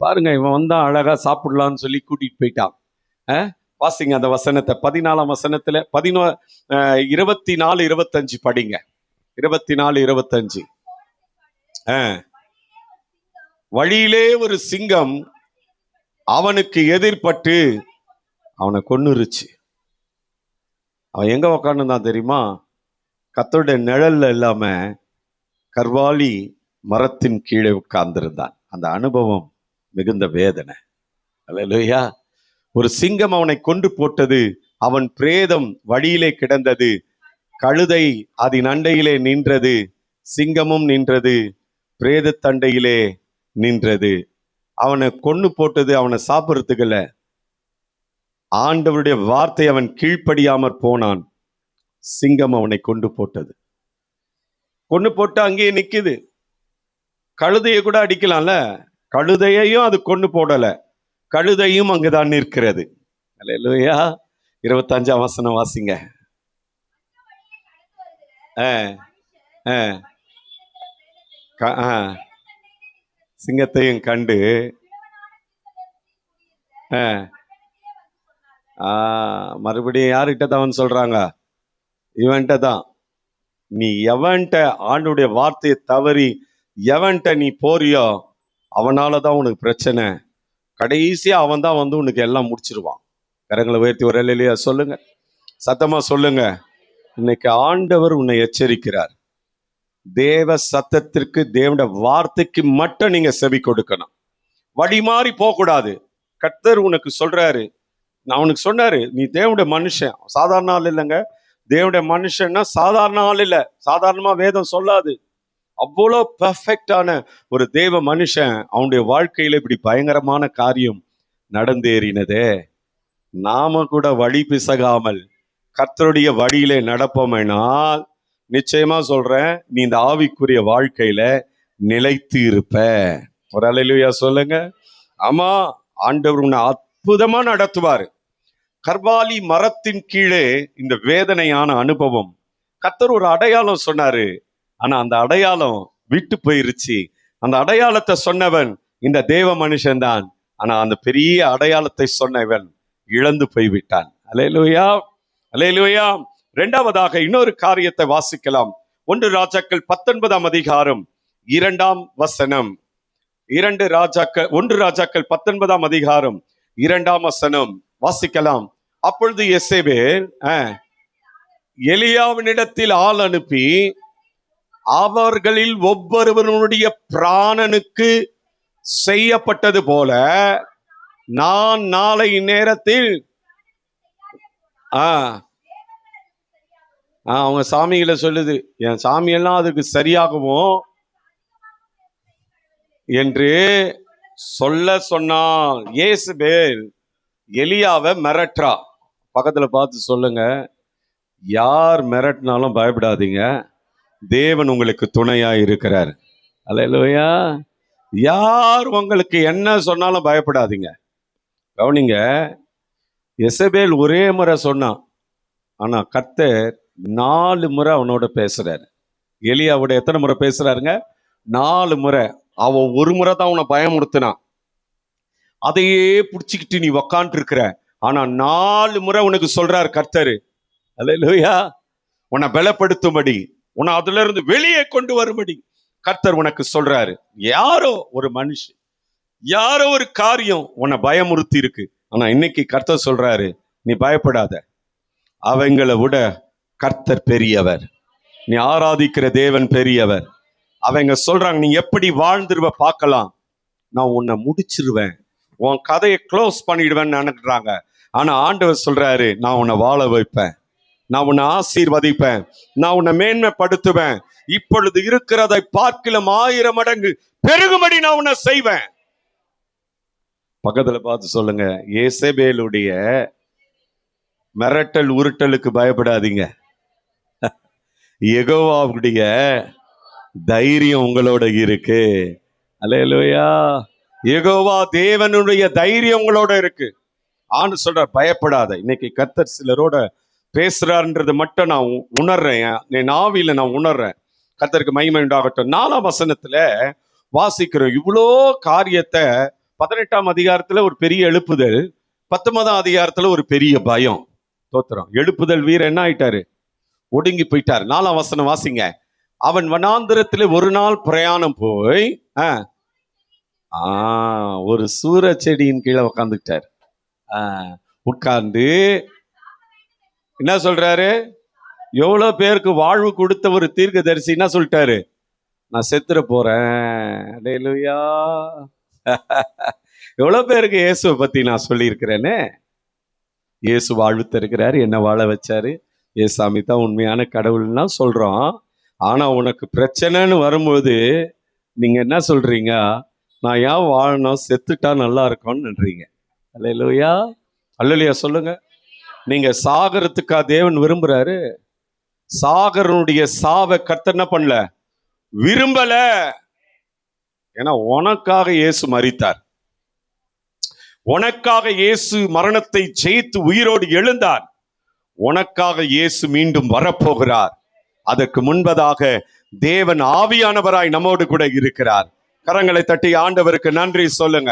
பாருங்க, இவன் வந்தா அழகா சாப்பிடலான்னு சொல்லி கூட்டிட்டு போயிட்டான். வாசிங்க அந்த வசனத்தை. 14ஆம் வசனத்துல 24 25 படிங்க. 24 25. வழியிலே ஒரு சிங்கம் அவனுக்கு எதிர்பட்டு அவனை கொன்னுருச்சு. அவன் எங்க உக்காந்துதான் தெரியுமா? கர்த்தருடைய நிழல்ல இல்லாம கர்வாலி மரத்தின் கீழே உட்கார்ந்திருந்தான். அந்த அனுபவம் மிகுந்த வேதனை. அல்லேலூயா. ஒரு சிங்கம் அவனை கொண்டு போட்டது. அவன் பிரேதம் வழியிலே கிடந்தது. கழுதை அதன் அண்டையிலே நின்றது, சிங்கமும் நின்றது, பிரேத தண்டையிலே நின்றது. அவனை கொன்னு போட்டது அவனை சாப்பிட்றதுக்கு இல்ல, ஆண்டவருடைய வார்த்தை அவன் கீழ்ப்படியாமற் போனான். சிங்கம் அவனை கொண்டு போட்டது. கொண்டு போட்டு அங்கேயே நிக்குது. கழுதையை கூட அடிக்கலாம்ல, கழுதையையும் அது கொண்டு போடல, கழுதையும் அங்குதான் நிற்கிறது. அல்லேலூயா. 25ஆம் வசனம் வாசிங்க. சிங்கத்தையும் கண்டு மறுபடியும் யாருக்கிட்ட தான் சொல்றாங்க? இவன்கிட்ட தான். நீ எவன்கிட்ட ஆண்டுடைய வார்த்தையை தவறி எவன்கிட்ட நீ போறியோ அவனாலதான் உனக்கு பிரச்சனை. கடைசியா அவன் தான் வந்து உனக்கு எல்லாம் முடிச்சிருவான். கரங்களை உயர்த்தி ஒரு இல்லையா சொல்லுங்க, சத்தமா சொல்லுங்க. இன்னைக்கு ஆண்டவர் உன்னை எச்சரிக்கிறார். தேவ சத்தத்திற்கு, தேவனுடைய வார்த்தைக்கு மட்டும் நீங்க செவி கொடுக்கணும். வழி மாறி போகக்கூடாது. கர்த்தர் உனக்கு சொல்றாரு, நான் உனக்கு சொன்னாரு, நீ தேவனுடைய மனுஷன், சாதாரண ஆள் இல்லைங்க. தேவனுடைய மனுஷன்னா சாதாரண ஆள் இல்லை. சாதாரணமா வேதம் சொல்லாது. அவ்வளோ பெர்ஃபெக்டான ஒரு தேவ மனுஷன், அவனுடைய வாழ்க்கையில இப்படி பயங்கரமான காரியம் நடந்தேறினதே. நாம கூட வழி பிசகாமல் கர்த்தருடைய வழியிலே நடப்போமேனால் நிச்சயமா சொல்றேன், நீ இந்த ஆவிக்குரிய வாழ்க்கையில நிலைத்து இருப்ப. ஒரு அல்லேலூயா சொல்லுங்க. ஆமா, ஆண்டவர் உன்னை அற்புதமா நடத்துவார். கர்வாலி மரத்தின் கீழே இந்த வேதனையான அனுபவம், கர்த்தர் ஒரு அடையாளம் சொன்னாரு, ஆனா அந்த அடையாளம் விட்டு போயிருச்சு. அந்த அடையாளத்தை சொன்னவன் இந்த தேவ மனுஷன்தான். ஆனா அந்த பெரிய அடையாளத்தை சொன்னவன் இழந்து போய்விட்டான். அல்லேலூயா, அல்லேலூயா. இரண்டாவதாக இன்னொரு காரியத்தை வாசிக்கலாம். 1 ராஜாக்கள் 19ஆம் அதிகாரம் 2ஆம் வசனம். 1 ராஜாக்கள் 19ஆம் அதிகாரம் 2ஆம் வசனம் வாசிக்கலாம். அப்பொழுது எசேபேல் எலியாவினிடத்தில் ஆள் அனுப்பி, அவர்களில் ஒவ்வொருவனுடைய பிராணனுக்கு செய்யப்பட்டது போல நான் நாளை நேரத்தில் அவங்க சாமிகளை சொல்லுது, என் சாமியெல்லாம் அதுக்கு சரியாகவும் என்று சொல்ல சொன்னால். இயேசுபேல் எலியாவை மிரட்டுறா. பக்கத்துல பார்த்து சொல்லுங்க, யார் மிரட்டினாலும் பயப்படாதீங்க, தேவன் உங்களுக்கு துணையா இருக்கிறார். அல்லேலூயா. யார் உங்களுக்கு என்ன சொன்னாலும் பயப்படாதீங்க. கவனிங்க, எசபேல் ஒரே முறை சொன்னான், ஆனா கர்த்தர் 4 முறை அவனோட பேசுறாரு. எலியாவோட எத்தனை முறை பேசுறாருங்க? 4 முறை. அவன் ஒரு முறை தான் அவனை பயமுறுத்தினான். அதையே பிடிச்சிக்கிட்டு நீ உக்காண்டு இருக்கிற. ஆனா 4 முறை உனக்கு சொல்றாரு கர்த்தர். அல்லேலூயா. உன்னை பலப்படுத்தும்படி, உன்னை அதுல இருந்து வெளியே கொண்டு வரும்படி கர்த்தர் உனக்கு சொல்றாரு. யாரோ ஒரு மனுஷன், யாரோ ஒரு காரியம் உன்னை பயமுறுத்தி இருக்கு. ஆனா இன்னைக்கு கர்த்தர் சொல்றாரு, நீ பயப்படாத, அவங்களை விட கர்த்தர் பெரியவர், நீ ஆராதிக்கிற தேவன் பெரியவர். அவங்க சொல்றாங்க, நீ எப்படி வாழ்ந்துருவ பார்க்கலாம், நான் உன்னை முடிச்சிருவேன், உன் கதையை க்ளோஸ் பண்ணிடுவேன்னு நினைக்கிறாங்க. ஆனா ஆண்டவர் சொல்றாரு, நான் உன்னை வாழ வைப்பேன், நான் உன்னை ஆசீர்வதிப்பேன், நான் உன்னை மேன்மைப்படுத்துவேன், இப்பொழுது இருக்கிறதை பார்க்கலாம் 1000 மடங்கு பெருகும்படி நான் உன்னை செய்வேன். பக்கத்துல பார்த்து சொல்லுங்க, ஏசபேலுடைய மிரட்டல் உருட்டலுக்கு பயப்படாதீங்க, யெகோவாவுடைய தைரியம் உங்களோட இருக்கு. அல்லேலூயா. யெகோவா தேவனுடைய தைரியம் உங்களோட இருக்கு. ஆண்டு சொல்ற, பயப்படாத. இன்னைக்கு கர்த்தர் சிலரோட பேசுறாருன்றது மட்டும் நான் உணர்றேன், என் ஆவியில நான் உணர்றேன். கர்த்தருக்கு மகிமை உண்டாகட்டும். 4ஆம் வசனத்துல வாசிக்கிறோம் இவ்வளோ காரியத்தை. 18ஆம் அதிகாரத்துல ஒரு பெரிய எழுப்புதல், 19ஆம் அதிகாரத்துல ஒரு பெரிய பயம். தோத்திரம். எழுப்புதல் வீரர் என்ன ஆயிட்டாரு? ஒடுங்கி போயிட்டார். 4ஆம் வசனம் வாசிங்க. அவன் வனாந்திரத்துல ஒரு நாள் பிரயாணம் போய் ஒரு சூர செடியின் கீழே உட்காந்துக்கிட்டார். உட்கார்ந்து என்ன சொல்றாரு? எவ்வளவு பேருக்கு வாழ்வு கொடுத்த ஒரு தீர்க்கதரிசி என்ன சொல்லிட்டாரு? நான் செத்துற போறேன். அல்லேலூயா. எவ்வளவு பேருக்கு இயேசுவை பத்தி நான் சொல்லியிருக்கிறேன்னு. இயேசு வாழ்வு தருகிறாரு, என்ன வாழ வச்சாரு, ஏசாமி தான் உண்மையான கடவுள்னா சொல்றோம். ஆனா உனக்கு பிரச்சனைன்னு வரும்போது நீங்க என்ன சொல்றீங்க? நான் ஏன் வாழணும், செத்துட்டா நல்லா இருக்கும்ன்றீங்க. அல்லேலூயா, அல்லேலூயா சொல்லுங்க. நீங்க சாகறதுக்கா தேவன் விரும்புறாரு? சாகரனுடைய சாவை கர்த்தர் என்ன பண்ணல, விரும்பல. ஏன்னா உனக்காக இயேசு மரித்தார். உனக்காக இயேசு மரணத்தை ஜெயித்து உயிரோடு எழுந்தார். உனக்காக இயேசு மீண்டும் வரப்போகிறார். அதற்கு முன்பதாக தேவன் ஆவியானவராய் நம்மோடு கூட இருக்கிறார். கரங்களை தட்டி ஆண்டவருக்கு நன்றி சொல்லுங்க.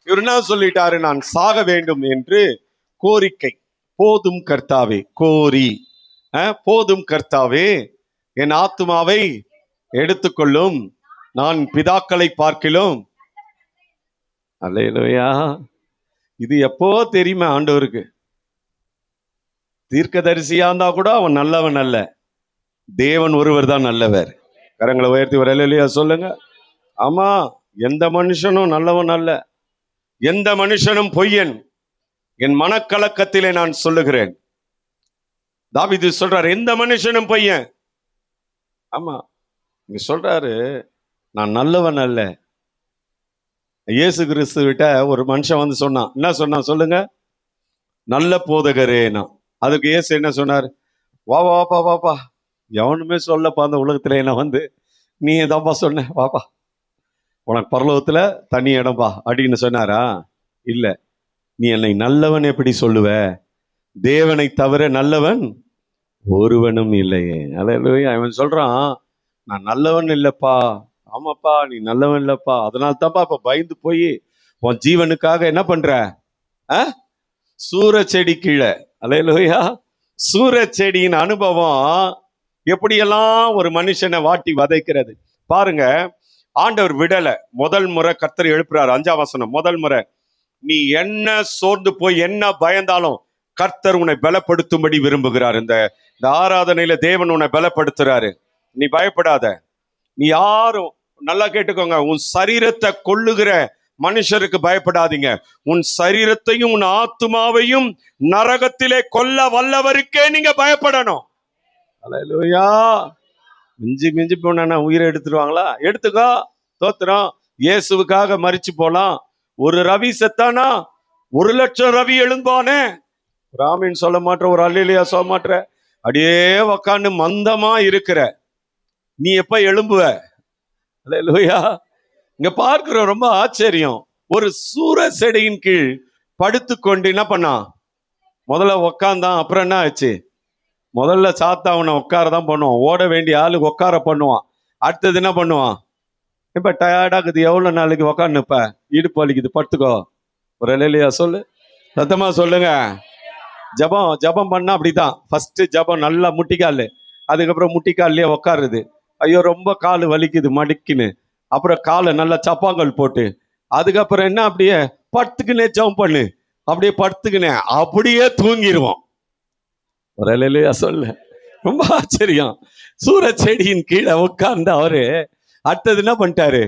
இவர் என்ன சொல்லிட்டாரு, நான் சாக வேண்டும் என்று கோரிக்கை. போதும் கர்த்தாவே, கோரி போதும் கர்த்தாவே, என் ஆத்துமாவை எடுத்துக்கொள்ளும், நான் பிதாக்களை பார்க்கிலும். அல்லேலூயா. இது எப்போ தெரியுமா ஆண்டவருக்கு? தீர்க்கதரிசியா இருந்தா கூட அவன் நல்லவன் அல்ல, தேவன் ஒருவர் தான் நல்லவர். கரங்களை உயர்த்தி ஒரு அல்லேலூயா சொல்லுங்க. ஆமா, எந்த மனுஷனும் நல்லவன் அல்ல, எந்த மனுஷனும் பொய்யன். என் மனக்கலக்கத்திலே நான் சொல்லுகிறேன். தாவீது சொல்றாரு, எந்த மனுஷனும் பொய்யன். ஆமா, இங்க சொல்றாரு, நான் நல்லவன் அல்ல. இயேசு கிறிஸ்து விட்ட ஒரு மனுஷன் வந்து சொன்னான். என்ன சொன்னான் சொல்லுங்க? நல்ல போதகரே. நான் அதுக்கு இயேசு என்ன சொன்னார்? வா வாப்பா வாப்பா, எவனுமே சொல்லப்பா அந்த உலகத்துல என்ன வந்து, நீ எதாப்பா சொன்ன, வாப்பா உனக்கு பரலோகத்துல தனி இடம்பா அப்படின்னு சொன்னாரா? இல்ல. நீ என்னை நல்லவன் எப்படி சொல்லுவ? தேவனை தவிர நல்லவன் ஒருவனும் இல்லையே. அல்லேலூயா. அவன் சொல்றான், நான் நல்லவன் இல்லப்பா. ஆமாப்பா, நீ நல்லவன் இல்லப்பா, அதனால தான்ப்பா இப்ப பயந்து போய் உன் ஜீவனுக்காக என்ன பண்ற, சூர செடி கீழே. அல்லேலூயா. சூர செடியின் அனுபவம் எப்படியெல்லாம் ஒரு மனுஷனை வாட்டி வதைக்கிறது பாருங்க. ஆண்டவர் விடல. முதல் முறை கர்த்தர் எழுப்புறாரு. 5ஆம் வசனம், முதல் முறை, நீ என்ன சோர்ந்து போய் என்ன பயந்தாலும் கர்த்தர் உன்னை பலப்படுத்தும்படி விரும்புகிறார். இந்த ஆராதனையில தேவன் உன்னை பலப்படுத்துறாரு. நீ பயப்படாத. நீ யாரும், நல்லா கேட்டுக்கோங்க, உன் சரீரத்தை கொல்லுகிற மனுஷருக்கு பயப்படாதீங்க. உன் சரீரத்தையும் உன் ஆத்துமாவையும் நரகத்திலே கொல்ல வல்லவருக்கே நீங்க பயப்படணும். அல்லேலூயா. மிஞ்சி மிஞ்சி போனா உயிரை எடுத்துருவாங்களா? எடுத்துக்கோ, தோத்திரம். இயேசுவுக்காக மரிச்சு போலாம். ஒரு ரவி செத்தானா 1,00,000 ரவி எழும்பானே. ராமின் சொல்ல மாட்ட, ஒரு அல்லேலூயா சொல்ல மாட்ட, அப்படியே உக்காந்து மந்தமா இருக்கிற நீ எப்ப எழும்புவ? அல்லேலூயா. இங்க பார்க்கிற ரொம்ப ஆச்சரியம். ஒரு சூர செடியின் கீழ் படுத்து கொண்டு என்ன பண்ணா? முதல்ல உக்காந்தான். அப்புறம் என்ன ஆச்சு? முதல்ல சாத்தா அவனை உட்காரதான் பண்ணுவான். ஓட வேண்டிய ஆளுக்கு உட்கார பண்ணுவான். அடுத்தது என்ன பண்ணுவான்? இப்ப டயர்டாக்குது, எவ்வளவு நாளைக்கு உக்காந்துப்ப, இடுப்பு வலிக்குது, படுத்துக்கோ. ஒரு அல்லேலூயா சொல்லு, சத்தமா சொல்லுங்க. ஜபம் பண்ணா அப்படிதான். ஃபர்ஸ்ட் ஜபம் நல்லா முட்டிக்கால், அதுக்கப்புறம் முட்டிக்கால்லையே உக்காருது. ஐயோ ரொம்ப கால் வலிக்குது மடிக்குன்னு, அப்புறம் காலை நல்லா சப்பாங்கல் போட்டு, அதுக்கப்புறம் என்ன, அப்படியே படுத்துக்குனே ஜபம் பண்ணு, அப்படியே படுத்துக்கினே அப்படியே தூங்கிடுவோம். ஒரு அல்லேலூயா சொல்லு. ரொம்ப ஆச்சரியம். சூர செடியின் கீழே உட்கார்ந்து அவரு அடுத்தது என்ன பண்ணிட்டாரு?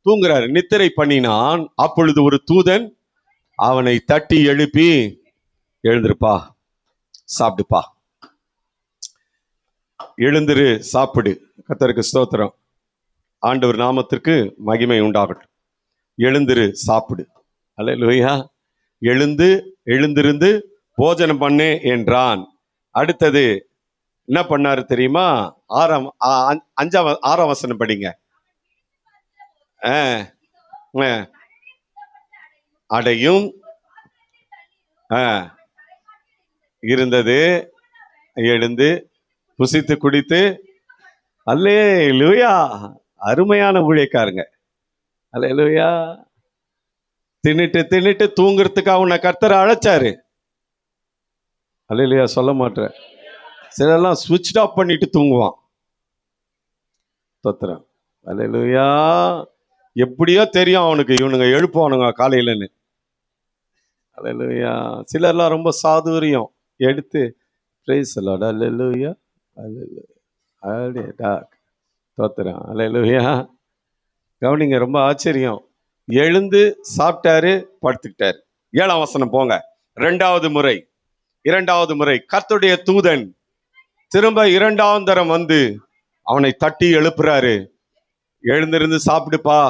தூங்குறாரு. நித்திரை பண்ணினான். அப்பொழுது ஒரு தூதன் அவனை தட்டி எழுப்பி, எழுந்திருப்பா, சாப்பிடுப்பா, எழுந்திரு, சாப்பிடு. கர்த்தருக்கு ஸ்தோத்திரம். ஆண்டவர் நாமத்திற்கு மகிமை உண்டாகட்டும். எழுந்திரு, சாப்பிடு. அல்லேலூயா. எழுந்திருந்து போஜனம் பண்ணு என்றான். அடுத்தது என்ன பண்ணாரு தெரியுமா? 6ஆம் வசனம் படிங்க. அடையும் இருந்தது, எழுந்து புசித்து குடித்து. அல்லேலூயா. அருமையான ஊழியக்காரங்க. அல்லேலூயா. தின்னுட்டு தூங்குறதுக்காக உன்னை கர்த்தர் அழைச்சாரு. அல்லேலூயா சொல்ல மாட்டேன். சிலெல்லாம் சுவிட்ச் ஆஃப் பண்ணிட்டு தூங்குவான். தோத்திரம். அல்லேலூயா. எப்படியோ தெரியும் அவனுக்கு இவனுங்க எழுப்புவானுங்க காலையிலன்னு. அல்லேலூயா. சிலர்லாம் ரொம்ப சாதுரியம் எடுத்து பிரைஸ் தி லார்ட், அல்லேலூயா, அல்லேலூயா, தோத்திரம். அல்லேலூயா. கவனிங்க, ரொம்ப ஆச்சரியம். எழுந்து சாப்பிட்டாரு, படுத்துக்கிட்டாரு. 7ஆம் வசனம் போங்க. இரண்டாவது முறை கர்த்தருடைய தூதன் திரும்ப 2ஆம் தரம் வந்து அவனை தட்டி எழுப்புறாரு. எழுந்திருந்து சாப்பிடுப்பா.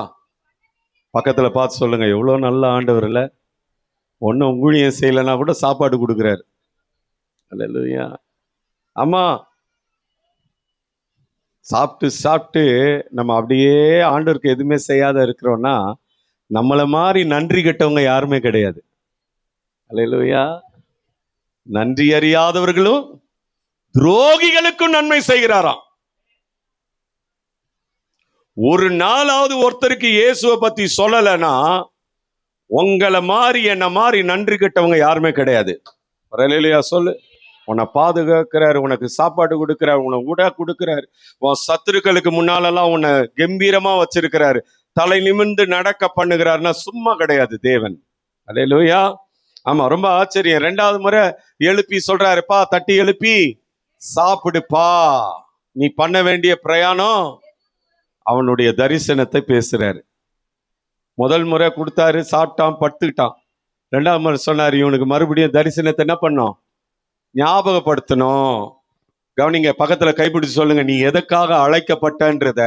பக்கத்துல பார்த்து சொல்லுங்க, எவ்வளோ நல்ல ஆண்டவர் இல்ல. ஒன்றும் ஊழியம் செய்யலைன்னா கூட சாப்பாடு கொடுக்குறாரு. அல்லேலூயா. ஆமா, சாப்பிட்டு சாப்பிட்டு நம்ம அப்படியே ஆண்டவருக்கு எதுவுமே செய்யாத இருக்கிறோம்னா, நம்மளை மாதிரி நன்றி கெட்டவங்க யாருமே கிடையாது. அல்லேலூயா. நன்றி அறியாதவர்களும் துரோகிகளுக்கும் நன்மை செய்கிறாராம். ஒரு நாளாவது ஒருத்தருக்கு இயேசுவை பத்தி சொல்லலைன்னா, உங்களை மாதிரி என்ன மாதிரி நன்றி கெட்டவங்க யாருமே கிடையாது. அல்லேலூயா சொல்லு. உன்னை பாதுகாக்கிறாரு, உனக்கு சாப்பாடு கொடுக்கிறாரு, உன்னை உட கொடுக்கிறாரு, உன் சத்துருக்களுக்கு முன்னாலெல்லாம் உன்னை கம்பீரமா வச்சிருக்கிறாரு, தலை நிமிர்ந்து நடக்க பண்ணுகிறாருன்னா சும்மா கிடையாது தேவன். அல்லேலூயா. ஆமா, ரொம்ப ஆச்சரியம். 2வது முறை எழுப்பி சொல்றாருப்பா, தட்டி எழுப்பி சாப்பிடுப்பா, நீ பண்ண வேண்டிய பிரயாணம். அவனுடைய தரிசனத்தை பேசுறாரு. முதல் முறை கொடுத்தாரு, சாப்பிட்டான், படுத்துக்கிட்டான். 2வது முறை சொன்னாரு, இவனுக்கு மறுபடியும் தரிசனத்தை என்ன பண்ணோம், ஞாபகப்படுத்தணும். கவனிங்க, பக்கத்துல கைப்பிடிச்சு சொல்லுங்க, நீ எதுக்காக அழைக்கப்பட்டன்றத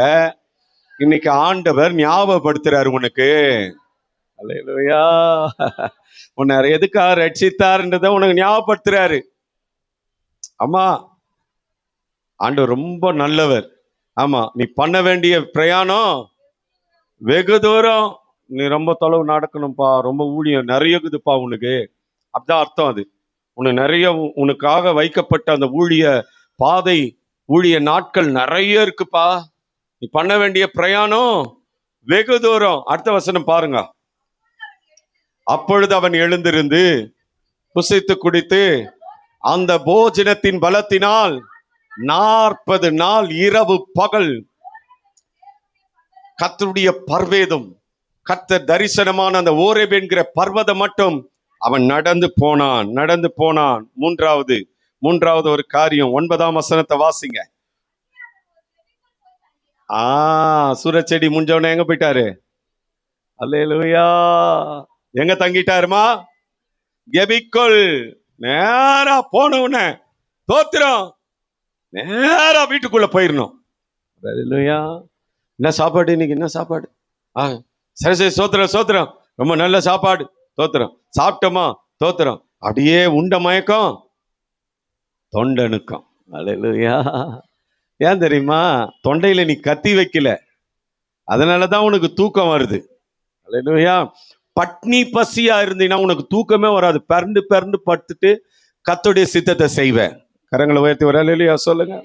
இன்னைக்கு ஆண்டவர் ஞாபகப்படுத்துறாரு உனக்கு. அல்லேலூயா. உன்னை எதுக்காக ரட்சித்தார்ன்றத உனக்கு ஞாபகப்படுத்துறாரு. ஆமா, ஆண்டவர் ரொம்ப நல்லவர். ஆமா, நீ பண்ண வேண்டிய பிரயாணம் வெகு தூரம். நீ ரொம்ப தொலைவு நடக்கணும்ப்பா, ரொம்ப ஊழியம் நிறைய இருக்குதுப்பா உனக்கு. அப்படிதான் அர்த்தம். அது உனக்கு நிறைய, உனக்காக வைக்கப்பட்ட அந்த ஊழிய பாதை, ஊழிய நாட்கள் நிறைய இருக்குப்பா. நீ பண்ண வேண்டிய பிரயாணம் வெகு தூரம். அடுத்த வசனம் பாருங்க. அப்பொழுது அவன் எழுந்திருந்து புசித்து குடித்து அந்த போஜனத்தின் பலத்தினால் 40 நாள் இரவு பகல் கர்த்தருடைய பர்வேதம், கர்த்தர் தரிசனமான அந்த ஓரேப் என்கிற பர்வதம் மட்டும் அவன் நடந்து போனான். மூன்றாவது ஒரு காரியம், 9ஆம் வசனத்தை வாசிங்க. சூரச்செடி முஞ்சவன எங்க போயிட்டாரு? அல்லேலூயா. எங்க தங்கிட்டாருமா? கெபிக்குள். நேரா போனவுன தோத்திரம், நேரா வீட்டுக்குள்ள போயிடணும். அல்லேலூயா. என்ன சாப்பாடு இன்னைக்கு? என்ன சாப்பாடு? சரி, சோத்திரம், ரொம்ப நல்ல சாப்பாடு, தோத்திரம். சாப்பிட்டோமா? தோத்திரம். அப்படியே உண்ட மயக்கம், தொண்டனுக்கம். அல்லேலூயா. ஏன் தெரியுமா? தொண்டையில நீ கத்தி வைக்கல, அதனாலதான் உனக்கு தூக்கம் வருது. அல்லேலூயா. பட்னி பசியா இருந்தீங்கன்னா உனக்கு தூக்கமே வராது. பரண்டு படுத்துட்டு கர்த்தருடைய சித்தத்தை செய்வேன். கரங்களை உயர்த்தி வர அல்லேலூயா சொல்லுங்க.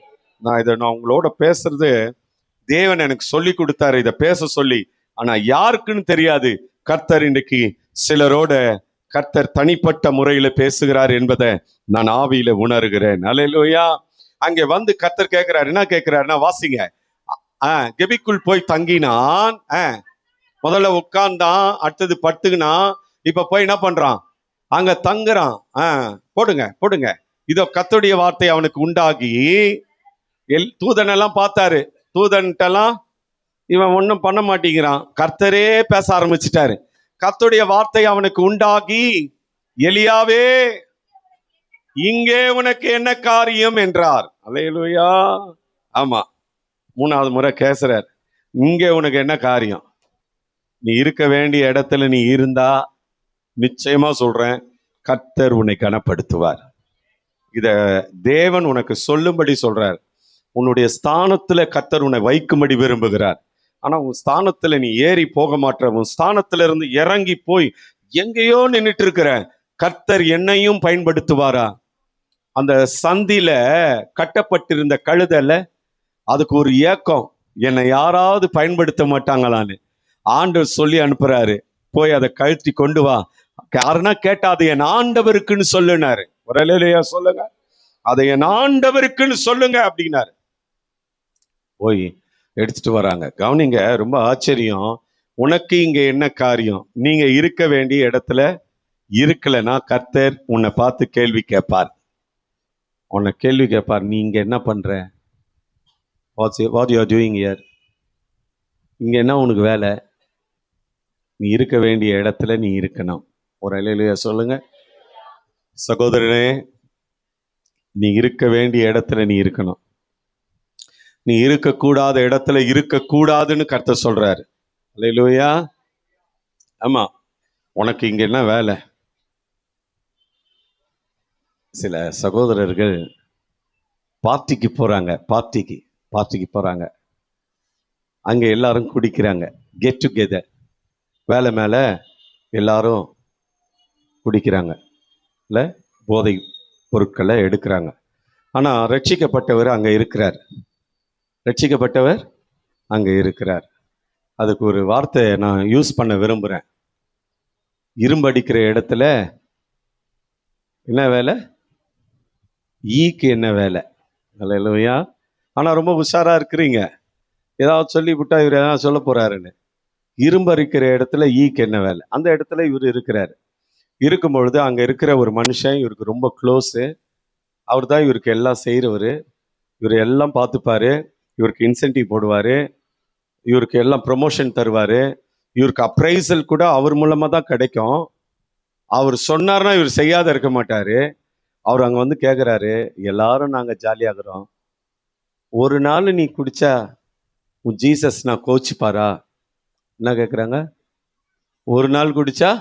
நான் உங்களோட பேசுறது தேவன் எனக்கு சொல்லி கொடுத்தாரு, இதை பேச சொல்லி. ஆனா யாருக்குன்னு தெரியாது. கர்த்தர் இன்றைக்கு சிலரோட கர்த்தர் தனிப்பட்ட முறையில பேசுகிறார் என்பதை நான் ஆவியில உணர்கிறேன். அல்லேலூயா. அங்கே வந்து கர்த்தர் கேட்கிறார். என்ன கேட்கிறாருன்னா, வாசிங்க. கெபிக்குள் போய் தங்கினான். முதல்ல உட்கார்ந்தான், அடுத்தது படுத்துக்கினான், இப்ப போய் என்ன பண்றான்? அங்க தங்குறான். போடுங்க. இதோ கர்த்தருடைய வார்த்தை அவனுக்கு உண்டாகி, தூதனெல்லாம் பார்த்தாரு. தூதன்ட்டெல்லாம் இவன் ஒன்றும் பண்ண மாட்டேங்கிறான். கர்த்தரே பேச ஆரம்பிச்சிட்டாரு. கர்த்தருடைய வார்த்தை அவனுக்கு உண்டாகி, எலியாவே இங்கே உனக்கு என்ன காரியம் என்றார். அல்லேலூயா. ஆமா, 3வது முறை கேசுறார். இங்கே உனக்கு என்ன காரியம்? நீ இருக்க வேண்டிய இடத்துல நீ இருந்தா, நிச்சயமா சொல்றேன், கர்த்தர் உன்னை கனப்படுத்துவார். இத தேவன் உனக்கு சொல்லும்படி சொல்றார். உன்னுடைய ஸ்தானத்துல கர்த்தர் உன்னை வைக்கும்படி விரும்புகிறார். ஆனா உன் ஸ்தானத்துல நீ ஏறி போக மாட்ட. உன் ஸ்தானத்துல இருந்து இறங்கி போய் எங்கேயோ நின்றுட்டு இருக்கிற. கர்த்தர் என்னையும் பயன்படுத்துவாரா? அந்த சந்தில கட்டப்பட்டிருந்த கழுதல, அதுக்கு ஒரு ஏக்கம், என்னை யாராவது பயன்படுத்த மாட்டாங்களான்னு. ஆண்டவர் சொல்லி அனுப்புறாரு, போய் அதை கழட்டி கொண்டு வா. யாருன்னா கேட்டா அது என் ஆண்டவருக்குன்னு சொல்லுனாரு. ஒரு அல்லேலூயா சொல்லுங்க. அதை என் ஆண்டவருக்குன்னு சொல்லுங்க அப்படின்னாரு. போய் எடுத்துட்டு வராங்க. கவனிங்க, ரொம்ப ஆச்சரியம். உனக்கு இங்க என்ன காரியம்? நீங்க இருக்க வேண்டிய இடத்துல இருக்கலைன்னா கர்த்தர் உன்னை பார்த்து கேள்வி கேட்பார். நீ இங்க என்ன பண்ற? What you are doing here? இங்க என்ன உனக்கு வேலை? நீ இருக்க வேண்டிய இடத்துல நீ இருக்கணும். ஒரு அல்லேலூயா சொல்லுங்க. சகோதரனே, நீ இருக்க வேண்டிய இடத்துல நீ இருக்கணும். நீ இருக்கக்கூடாத இடத்துல இருக்கக்கூடாதுன்னு கர்த்தர் சொல்றாரு. அல்லேலூயா. ஆமா, உனக்கு இங்க என்ன வேலை? சில சகோதரர்கள் பார்ட்டிக்கு போறாங்க, பார்ட்டிக்கு போறாங்க. அங்க எல்லாரும் குடிக்கிறாங்க, கெட் டுகெதர். வேலை மேல எல்லாரும் குடிக்கிறாங்க, இல்ல போதை பொருட்களை எடுக்கிறாங்க. ஆனா ரட்சிக்கப்பட்டவர் அங்க இருக்கிறார். ரட்சிக்கப்பட்டவர் அங்க இருக்கிறார். அதுக்கு ஒரு வார்த்தை நான் யூஸ் பண்ண விரும்புறேன். இரும்பு அடிக்கிற இடத்துல என்ன வேலை? ஈக்கு என்ன வேலை? அல்லேலூயா. ஆனா ரொம்ப உஷாரா இருக்கிறீங்க. ஏதாவது சொல்லி விட்டா இவர் ஏதாவது சொல்ல போறாருன்னு. இரும்பு அரிக்கிற இடத்துல ஈக்கு என்ன வேலை? அந்த இடத்துல இவர் இருக்கிறார். இருக்கும் பொழுது அங்க இருக்கிற ஒரு மனுஷன் இவருக்கு ரொம்ப க்ளோஸு. அவர் தான் இவருக்கு எல்லாம் செய்கிறவர். இவர் எல்லாம் பார்த்துப்பாரு. இவருக்கு இன்சென்டிவ் போடுவார். இவருக்கு எல்லாம் ப்ரொமோஷன் தருவார். இவருக்கு அப்ரைசல் கூட அவர் மூலமாக தான் கிடைக்கும். அவர் சொன்னார்னா இவர் செய்யாத இருக்க மாட்டார். அவர் அங்கே வந்து கேட்குறாரு, எல்லாரும் நாங்கள் ஜாலியாகிறோம், ஒரு நாள் நீ குடிச்சா உன் ஜீசஸ் நான் கோச்சிப்பாரா? என்ன கேட்குறாங்க? ஒரு நாள் குடிச்சா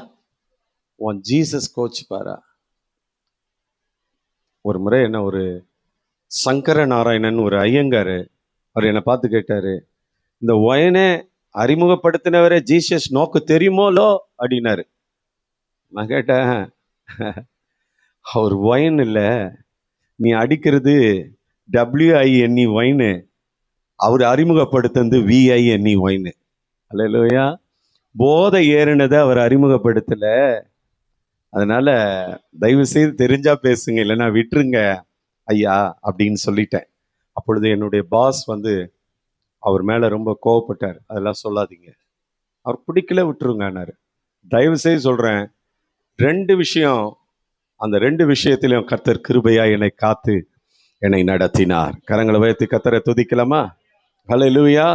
உன் ஜீசஸ் கோச்சிப்பாரா? ஒரு முறை என்ன ஒரு சங்கர நாராயணன் ஒரு ஐயங்காரு அவர் என்னை பார்த்து கேட்டாரு, இந்த ஒயனை அறிமுகப்படுத்தினவரே ஜீசஸ் நோக்கு தெரியுமோலோ அப்படின்னாரு. நான் கேட்டேன், அவர் ஒயின் இல்லை, நீ அடிக்கிறது WINE ஒயின்னு, அவர் அறிமுகப்படுத்துனது VINE ஒயின்னு. அல்லேலூயா. போதை ஏறினதை அவர் அறிமுகப்படுத்தல. அதனால தயவு செய்து தெரிஞ்சா பேசுங்க, இல்லைன்னா விட்டுருங்க ஐயா அப்படின்னு சொல்லிட்டேன். அப்பொழுது என்னுடைய பாஸ் வந்து அவர் மேல ரொம்ப கோவப்பட்டார். அதெல்லாம் சொல்லாதீங்க, அவர் பிடிக்கல விட்டுருங்கன்னாரு. தயவு செய்து சொல்றேன், 2 விஷயம், அந்த 2 விஷயத்திலையும் கர்த்தர் கிருபையா என்னை காத்து என்னை நடத்தினார். கரங்களை உயர்த்தி கர்த்தரை துதிக்கலாமா? ஹல்லேலூயா.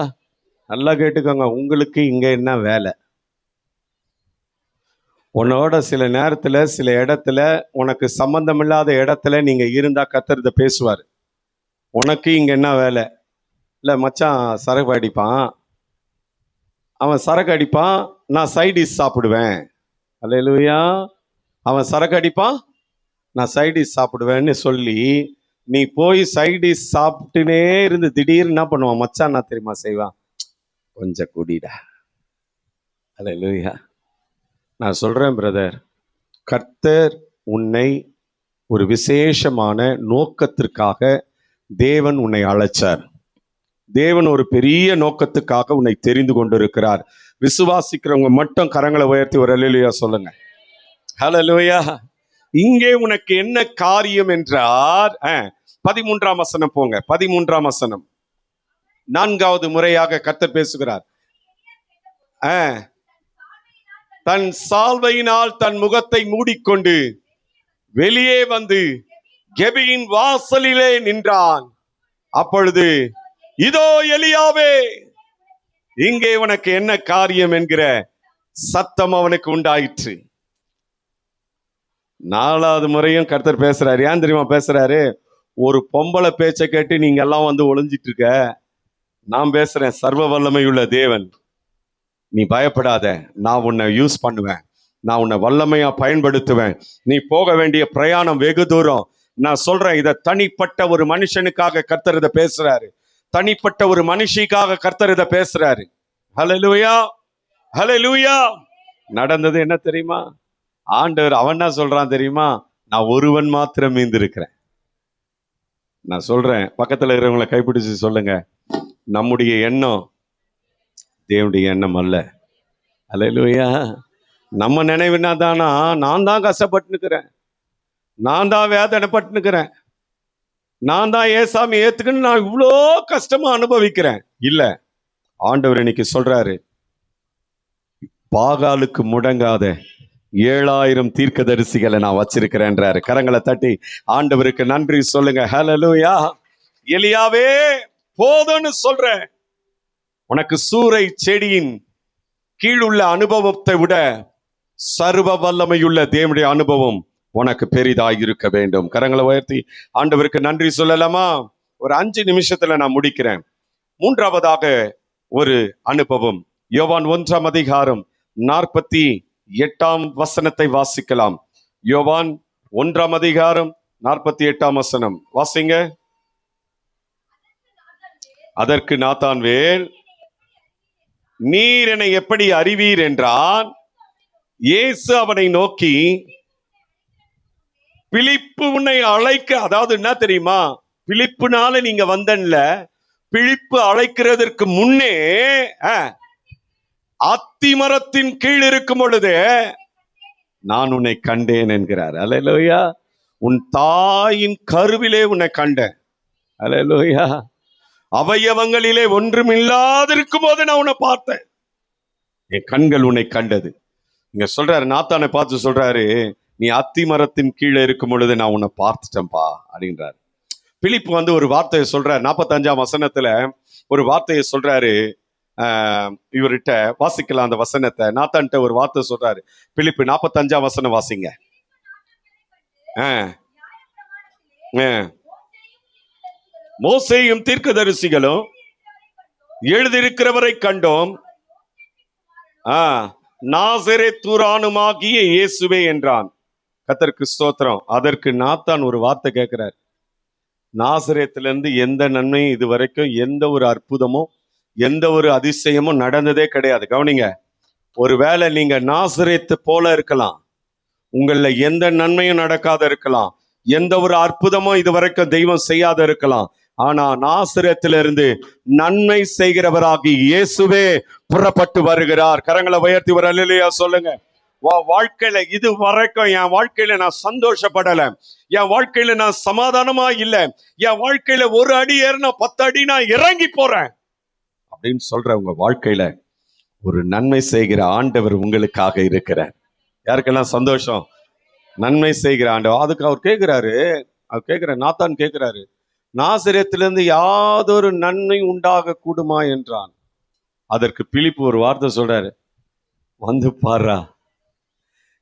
நல்லா கேட்டுக்கோங்க, உங்களுக்கு இங்க என்ன வேலை? உன்னோட சில நேரத்துல சில இடத்துல உனக்கு சம்பந்தமில்லாத இடத்துல நீங்க இருந்தா கர்த்தர் இதை பேசுவார். உனக்கு இங்க என்ன வேலை? இல்லை மச்சான் சரக்கு அடிப்பான், அவன் சரக்கு அடிப்பான், நான் சைடிஷ் சாப்பிடுவேன். அல்லேலூயா. அவன் சரக்கு அடிப்பான், நான் சைடிஷ் சாப்பிடுவேன்னு சொல்லி நீ போய் சைடிஷ் சாப்பிட்டுனே இருந்து திடீர்னு என்ன பண்ணுவான்? மச்சான் என்ன தெரியுமா செய்வான்? கொஞ்சம் குடிடா. அல்லேலூயா. நான் சொல்றேன் பிரதர், கர்த்தர் உன்னை ஒரு விசேஷமான நோக்கத்திற்காக தேவன் உன்னை அழைச்சார். தேவன் ஒரு பெரிய நோக்கத்துக்காக உன்னை தெரிந்து கொண்டிருக்கிறார். விசுவாசிக்கிறவங்க மட்டும் கரங்களை உயர்த்தி ஒரு அல்லேலூயா சொல்லுங்க. ஹல்லேலூயா. இங்கே உனக்கு என்ன காரியம் என்றார்? 13ஆம் வசனம் போங்க. 13ஆம் வசனம். 4வது முறையாக கர்த்தர் பேசுகிறார். தன் சால்வையினால் தன் முகத்தை மூடிக்கொண்டு வெளியே வந்து கெபியின் வாசலிலே நின்றான். அப்பொழுது இதோ எலியாவே, இங்கே உனக்கு என்ன காரியம் என்கிற சத்தம் அவனுக்கு உண்டாயிற்று. 4வது முறையும் கர்த்தர் பேசுறாரு. ஏன் தெரியுமா பேசுறாரு? ஒரு பொம்பளை பேச்சை கேட்டு நீங்க எல்லாம் வந்து ஒளிஞ்சிட்டு இருக்க, நான் பேசுறேன் சர்வ வல்லமையுள்ள தேவன். நீ பயப்படாத, நான் உன்னை யூஸ் பண்ணுவேன், நான் உன்னை வல்லமையா பயன்படுத்துவேன். நீ போக வேண்டிய பிரயாணம் வெகு தூரம். நான் சொல்றேன், இதை தனிப்பட்ட ஒரு மனுஷனுக்காக கர்த்தர் இதை பேசுறாரு. தனிப்பட்ட ஒரு மனுஷிக்காக கர்த்தர் இதை பேசுறாரு. ஹல்லேலூயா, ஹல்லேலூயா. நடந்தது என்ன தெரியுமா? ஆண்டவர் அவன் என்ன சொல்றான் தெரியுமா? நான் ஒருவன் மாத்திரம் மீந்திருக்கிறேன். நான் சொல்றேன், பக்கத்துல இருக்கிறவங்களை கைப்பிடிச்சு சொல்லுங்க, நம்முடைய எண்ணம் தேவனுடைய எண்ணம் அல்ல. அல்லேலூயா. நம்ம நினைவுனா தானா நான் தான் கஷ்டப்பட்டுக்கிறேன், நான் தான் வேதனைப்பட்டுக்கிறேன், நான் தான் ஏசாமி ஏத்துக்குன்னு நான் இவ்வளோ கஷ்டமா அனுபவிக்கிறேன். இல்ல, ஆண்டவர் இன்னைக்கு சொல்றாரு, பாகாலுக்கு முடங்காத 7000 தீர்க்கதரிசிகளை நான் வச்சிருக்கிறேன்றாரு. கரங்களை தட்டி ஆண்டவருக்கு நன்றி சொல்லுங்க. ஹல்லேலூயா. எலியாவே போதும்னு சொல்றேன். உனக்கு சூறை செடியின் கீழுள்ள அனுபவத்தை விட சர்வ வல்லமையுள்ள தேவனுடைய அனுபவம் உனக்கு பெரிதாய் இருக்க வேண்டும். கரங்களை உயர்த்தி ஆண்டவருக்கு நன்றி சொல்லலாமா? ஒரு 5 நிமிஷத்துல நான் முடிக்கிறேன். 3வதாக ஒரு அனுபவம், யோவான் 1ஆம் அதிகாரம் 48 வாசிக்கலாம். யோவான் 1 வாசிங்க. அதற்கு நாத்தான்வேல், நீர் என்னை எப்படி அறிவீர் என்றான். இயேசு அவனை நோக்கி, பிலிப்பு உன்னை அழைக்க, அதாவது என்ன தெரியுமா, பிலிப்புனால நீங்க வந்தன்ல, பிலிப்பு அழைக்கிறதற்கு முன்னே அத்திமரத்தின் கீழ் இருக்கும் பொழுது நான் உன்னை கண்டேன் என்கிறார். அல்லேலூயா. உன் தாயின் கருவிலே உன்னை கண்டேன். அல்லேலூயா. அவயவங்களிலே ஒன்றும் இல்லாதிருக்கும் போது நான் உன்னை பார்த்தேன், என் கண்கள் உன்னை கண்டது. இங்க சொல்றாரு, நாத்தானை பார்த்து சொல்றாரு, நீ அத்தி மரத்தின் கீழே இருக்கும் பொழுது நான் உன்னை பார்த்துட்டேன்பா அப்படின்றாரு. பிலிப்பு ஒரு வார்த்தையை சொல்றாரு. 45 ஒரு வார்த்தையை சொல்றாரு. இவர்கிட்ட வாசிக்கலாம் அந்த வசனத்தை. நாத்தான்ட்ட ஒரு வார்த்தை சொல்றாரு. பிலிப்பு 45 வாசிங்க. மோசேயும் தீர்க்கதரிசிகளும் எழுதியிருக்கிறவரை கண்டோம், நாசரேத்தூரானுமாகிய இயேசுவே என்றான். கர்த்தருக்கு ஸ்தோத்திரம். அதற்கு நாத்தான் ஒரு வார்த்தை கேட்கிறார். நாசரேத்திலிருந்து எந்த நன்மையும் இதுவரைக்கும் எந்த ஒரு அற்புதமும் எந்த ஒரு அதிசயமும் நடந்ததே கிடையாது. கவனிங்க, ஒருவேளை நீங்க நாசரேத்து போல இருக்கலாம், உங்கள எந்த நன்மையும் நடக்காத இருக்கலாம், எந்த ஒரு அற்புதமும் இதுவரைக்கும் தெய்வம் செய்யாத இருக்கலாம். ஆனா நாசரேத்திலிருந்து நன்மை செய்கிறவராகி இயேசுவே புறப்பட்டு வருகிறார். கரங்களை உயர்த்தி வர அல்லேலூயா சொல்லுங்க. வாழ்க்கையில இது வரைக்கும் என் வாழ்க்கையில நான் சந்தோஷப்படல, என் வாழ்க்கையில நான் சமாதானமா இல்ல, என் வாழ்க்கையில ஒரு அடி ஏறினா 10 அடி நான் இறங்கி போறேன் அப்படின்னு சொல்ற உங்க வாழ்க்கையில ஒரு நன்மை செய்கிற ஆண்டவர் உங்களுக்காக இருக்கிறார். யாருக்கெல்லாம் சந்தோஷம்? நன்மை செய்கிற ஆண்டவர். அதுக்கு அவர் கேட்கிறாரு, நாத்தான் கேட்கிறாரு, நாசரேத்திலிருந்து யாதொரு நன்மை உண்டாக கூடுமா என்றான். அதற்கு பிலிப்பு ஒரு வார்த்தை சொல்றாரு, வந்து பாருடா.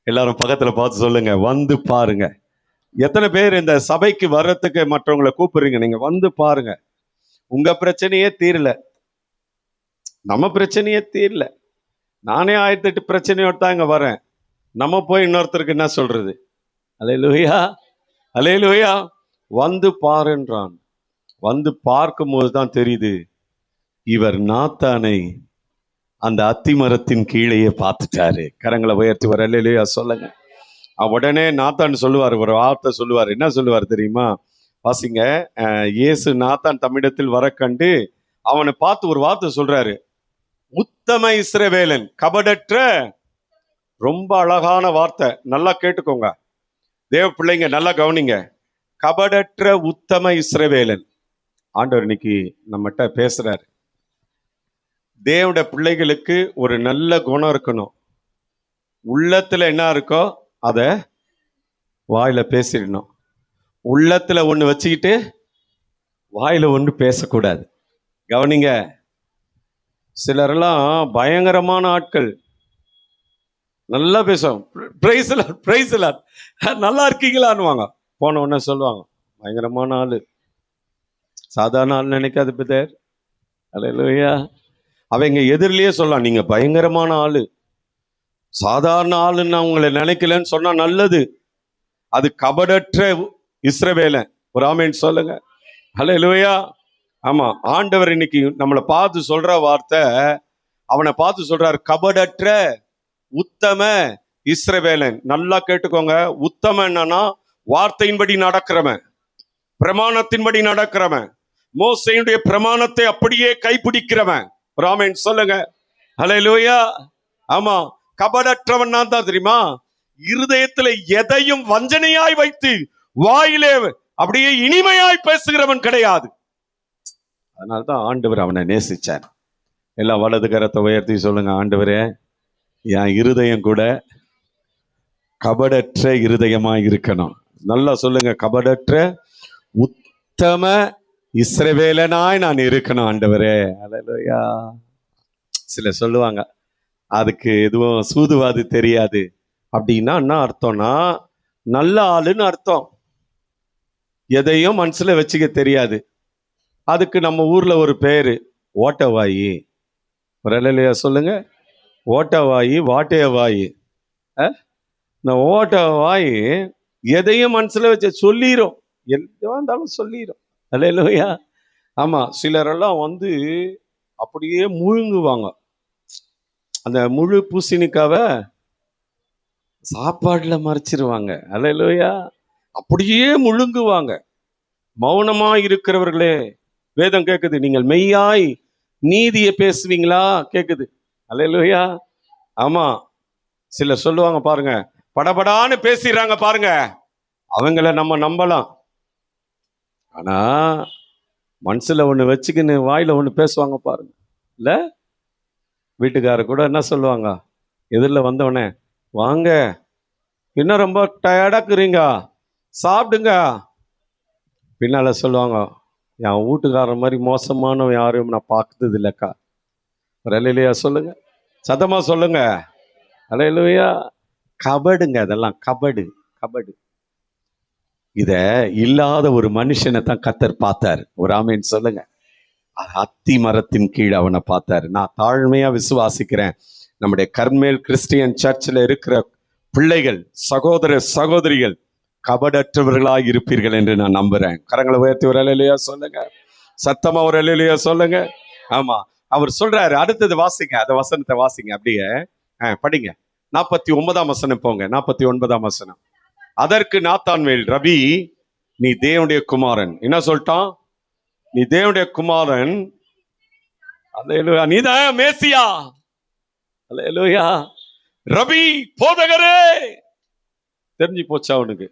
எல்லாரும் பக்கத்துல பார்த்து சொல்லுங்க, வந்து பாருங்க. எத்தனை பேர் இந்த சபைக்கு வர்றதுக்கு மற்றவங்களை கூப்பிடுறீங்க? நீங்க வந்து பாருங்க. உங்க பிரச்சனையே தீரல, நம்ம பிரச்சனையே தீரல. நானே 1008 பிரச்சனையோட தான் இங்க வரேன். நம்ம போய் இன்னொருத்தருக்கு என்ன சொல்றது? அல்லேலூயா, அல்லேலூயா. வந்து பாருன்றான். வந்து பார்க்கும் போதுதான் தெரியுது, இவர் நாத்தானை அந்த அத்திமரத்தின் கீழேயே பார்த்துட்டாரு. கரங்களை உயர்த்தி வர அல்லேலூயா சொல்லுங்க. உடனே நாத்தான் சொல்லுவார், ஒரு வார்த்தை சொல்லுவார். என்ன சொல்லுவார் தெரியுமா? வாசிங்க. இயேசு நாத்தான் தம்மிடத்தில் வர கண்டு அவனை பார்த்து ஒரு வார்த்தை சொல்றாரு, உத்தம இஸ்ரவேலன், கபடற்ற. ரொம்ப அழகான வார்த்தை, நல்லா கேட்டுக்கோங்க தேவ பிள்ளைங்க, நல்லா கவனிங்க. கபடற்ற உத்தம இஸ்ரவேலன். ஆண்டவர் இன்னைக்கு நம்மகிட்ட பேசுறாரு. தேவனுடைய பிள்ளைகளுக்கு ஒரு நல்ல குணம் இருக்கணும். உள்ளத்துல என்ன இருக்கோ அத வாயில பேசிடணும். உள்ளத்துல ஒண்ணு வச்சுக்கிட்டு வாயில ஒண்ணு பேசக்கூடாது. கவனிங்க, சிலரெல்லாம் பயங்கரமான ஆட்கள், நல்லா பேசுவாங்க, நல்லா இருக்கீங்களான்னுவாங்க, போன உடனே சொல்லுவாங்க பயங்கரமான ஆளு, சாதாரண ஆள் நினைக்காது பிதர். அல்லேலூயா. அவங்க எதிரிலேயே சொல்லலாம், நீங்க பயங்கரமான ஆளு, சாதாரண ஆளுன்னு நான் உங்களை நினைக்கலன்னு சொன்னா நல்லது. அது கபடற்ற இஸ்ரவேலன். ஒரு ஆமென் சொல்லுங்க. அல்லேலூயா. ஆமா, ஆண்டவர் இன்னைக்கு நம்மளை பார்த்து சொல்ற வார்த்தை, அவனை பார்த்து சொல்றாரு, கபடற்ற உத்தம இஸ்ரவேலன். நல்லா கேட்டுக்கோங்க. உத்தம என்னன்னா வார்த்தையின்படி நடக்கிறவன், பிரமாணத்தின்படி நடக்கிறவன், மோசேயுடைய பிரமாணத்தை அப்படியே கைப்பிடிக்கிறவன். ஒரு ஆமென் சொல்லுங்க. அல்லேலூயா. ஆமா, கபடற்றவன் நான் தான் தெரியுமா, இருதயத்துல எதையும் வஞ்சனையாய் வைத்து வாயிலே அப்படியே இனிமையாய் பேசுகிறவன் கிடையாது. அதனால்தான் ஆண்டவர் அவனை நேசிச்சார். எல்லாம் வலது கரத்தை உயர்த்தி சொல்லுங்க, ஆண்டவரே என் இருதயம் கூட கபடற்ற இருதயமா இருக்கணும். நல்லா சொல்லுங்க, கபடற்ற உத்தம இஸ்ரவேலனாய் நான் இருக்கணும் ஆண்டவரே. அல்லேலூயா. சில சொல்லுவாங்க, அதுக்கு எதுவும் சூதுவாது தெரியாது அப்படின்னா என்ன அர்த்தம்னா, நல்ல ஆளுன்னு அர்த்தம். எதையும் மனசுல வச்சுக்க தெரியாது. அதுக்கு நம்ம ஊர்ல ஒரு பேரு ஓட்டவாயி. ஒரு அல்லேலூயா சொல்லுங்க. ஓட்ட வாயி வாட்டைய வாயி. இந்த ஓட்ட வாயி எதையும் மனசுல வச்சு சொல்லிரும், எதுவா இருந்தாலும் சொல்லிரும். அல்லேலூயா. ஆமா, சிலரெல்லாம் அப்படியே முழுங்குவாங்க. அந்த முழு பூசணிக்காவை சாப்பாடுல மறைச்சிருவாங்க. அல்லேலூயா. அப்படியே முழுங்குவாங்க. மௌனமா இருக்கிறவர்களே, வேதம் கேக்குது, நீங்கள் மெய்யாய் நீதியை பேசுவீங்களா கேக்குது. அல்லேலூயா. ஆமா, சிலர் சொல்லுவாங்க பாருங்க, படபடான்னு பேசிடுறாங்க பாருங்க, அவங்கள நம்ம நம்பலாம். ஆனா மனசுல ஒண்ணு வச்சுக்கின்னு வாயில ஒண்ணு பேசுவாங்க பாருங்க. இல்ல, வீட்டுக்காரர் கூட என்ன சொல்லுவாங்க, எதிரில் வந்தவனே, வாங்க, இன்னும் ரொம்ப டயர்டாக்குறீங்க, சாப்பிடுங்க. பின்னால சொல்லுவாங்க, என் வீட்டுக்காரர் மாதிரி மோசமானவன் யாரும் நான் பார்த்தது இல்லைக்கா. ஒரு அல்லேலூயா சொல்லுங்க, சத்தமா சொல்லுங்க. அல்லேலூயா. கபடுங்க, அதெல்லாம் கபடு. கபடு. இத இல்லாத ஒரு மனுஷனை தான் கர்த்தர் பார்த்தார். ஒரு ஆமேன் சொல்லுங்க. அத்தி மரத்தின் கீழ் அவனை பார்த்தாரு. நான் தாழ்மையா விசுவாசிக்கிறேன், நம்முடைய கர்மேல் கிறிஸ்டியன் சர்ச்சில் இருக்கிற பிள்ளைகள், சகோதர சகோதரிகள் கபடற்றவர்களாக இருப்பீர்கள் என்று நான் நம்புறேன். கரங்களை உயர்த்தி ஒரு அல்லேலூயா சொல்லுங்க, சத்தமா ஒரு அல்லேலூயா சொல்லுங்க. ஆமா, அவர் சொல்றாரு. அடுத்தது வாசிங்க, அந்த வசனத்தை வாசிங்க அப்படியே. படிங்க. 49ஆம் வசனம் போங்க. 49ஆம் வசனம். அதற்கு நாத்தான்வேல், ரபி, நீ தேவனுடைய குமாரன். என்ன சொல்லிட்டான்? நீ தேவனுடைய குமாரன். அல்லேலூயா. நீதான் மேசியா. அல்லேலூயா. ரபி, போதகரே. தெரிஞ்சு போச்சா அவனுக்கு,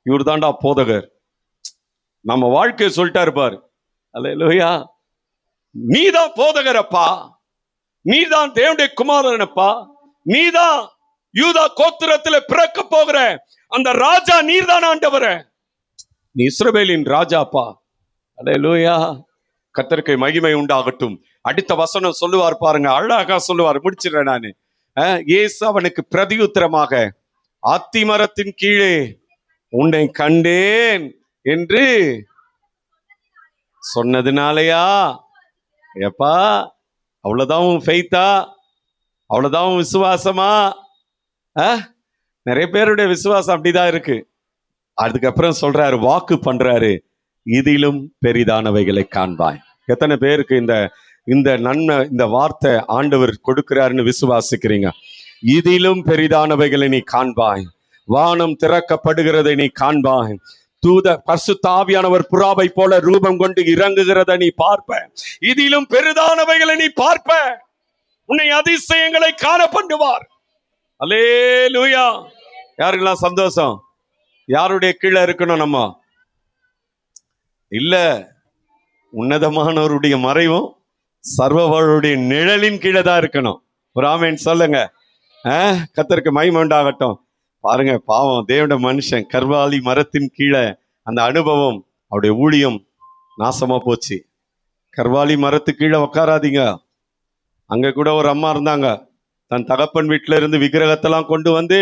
இவர் தாண்டா போதகர். நம்ம வாழ்க்கையை சொல்லிட்டாரு பாரு. அல்லேலூயா. நீதான் போதகரப்பா, நீதான் தேவனுடைய குமாரனப்பா, நீதான் யூதா கோத்திரத்துல பிறக்க போகிற அந்த ராஜா, நீர்தான் ஆண்டவரே, நீ இஸ்ரவேலின் ராஜாப்பா. அல்லேலூயா. கர்த்தருக்கு மகிமை உண்டாகட்டும். அடுத்த வசனம் சொல்லுவார் பாருங்க, அழகா சொல்லுவார். முடிச்சிடுறேன் நானு. இயேசு அவனுக்கு பிரதியுத்தரமாக, அத்திமரத்தின் கீழே உன்னை கண்டேன் என்று சொன்னதுனாலயா? எப்பா, அவ்வளவுதான் உன் ஃபெய்த்தா? அவ்வளவுதான் உன் விசுவாசமா? நிறைய பேருடைய விசுவாசம் அப்படிதான் இருக்கு. அதுக்கப்புறம் சொல்றாரு, வாக்கு பண்றாரு, இதிலும் பெரிதானவைகளை காண்பாய். எத்தனை பேருக்கு இந்த இந்த நன்மை, இந்த வார்த்தை ஆண்டவர் கொடுக்கிறாருன்னு விசுவாசிக்கிறீங்க? இதிலும் பெரிதானவைகளை நீ காண்பாய், வானம் திறக்கப்படுகிறதை நீ காண்பாய், பரிசுத்த ஆவியானவர் புறாவை போல ரூபம் கொண்டு இறங்குகிறதை நீ பார்ப்ப, இதிலும் பெரிதானவைகளை நீ பார்ப்ப, உன்னை அதிசயங்களை காண பண்ணுவார். அல்லேலூயா. யாருக்கெல்லாம் சந்தோஷம்? யாருடைய கீழே இருக்கணும் நம்ம? இல்ல, உன்னதமானவருடைய மறைவும் சர்வவருடைய நிழலின் கீழே தான் இருக்கணும். ஒரு ஆமேன் சொல்லுங்க. கர்த்தருக்கு மகிமை உண்டாகட்டும். பாருங்க, பாவம் தேவனுடைய மனுஷன் கர்வாலி மரத்தின் கீழே அந்த அனுபவம், அவருடைய ஊழியம் நாசமா போச்சு. கர்வாலி மரத்து கீழே உட்காராதீங்க. அங்க கூட ஒரு அம்மா இருந்தாங்க, தன் தகப்பன் வீட்டுல இருந்து விக்கிரகத்தெல்லாம் கொண்டு வந்து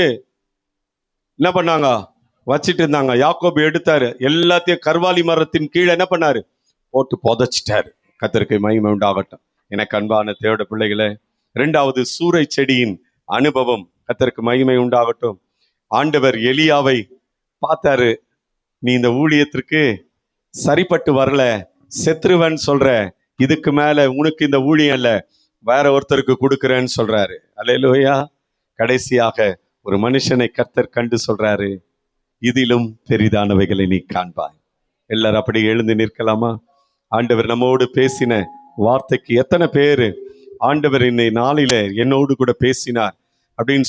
என்ன பண்ணாங்க, வச்சிட்டு இருந்தாங்க. யாக்கோபு எடுத்தாரு, எல்லாத்தையும் கர்வாலி மரத்தின் கீழே என்ன பண்ணாரு, போட்டு புதைச்சிட்டாரு. கர்த்தருக்கு மகிமை உண்டாகட்டும். எனக்கு அன்பான தேவனுடைய பிள்ளைகளே, 2வது சூரை செடியின் அனுபவம். கர்த்தருக்கு மகிமை உண்டாகட்டும். ஆண்டவர் எலியாவை பார்த்தாரு, நீ இந்த ஊழியத்திற்கு சரிப்பட்டு வரல, செத்துருவன் சொல்ற, இதுக்கு மேல உனக்கு இந்த ஊழியம் இல்ல, வேற ஒருத்தருக்கு கொடுக்குறேன்னு சொல்றாரு. அல்லேலூயா. கடைசியாக ஒரு மனுஷனை கர்த்தர் கண்டு சொல்றாரு, இதிலும் பெரிதானவைகளை நீ காண்பாய். எல்லாரும் அப்படி எழுந்து நிற்கலாமா? ஆண்டவர் நம்மோடு பேசின வார்த்தைக்கு எத்தனை பேரு ஆண்டவர் இன்னை நாளில என்னோடு கூட பேசினார் அப்படின்னு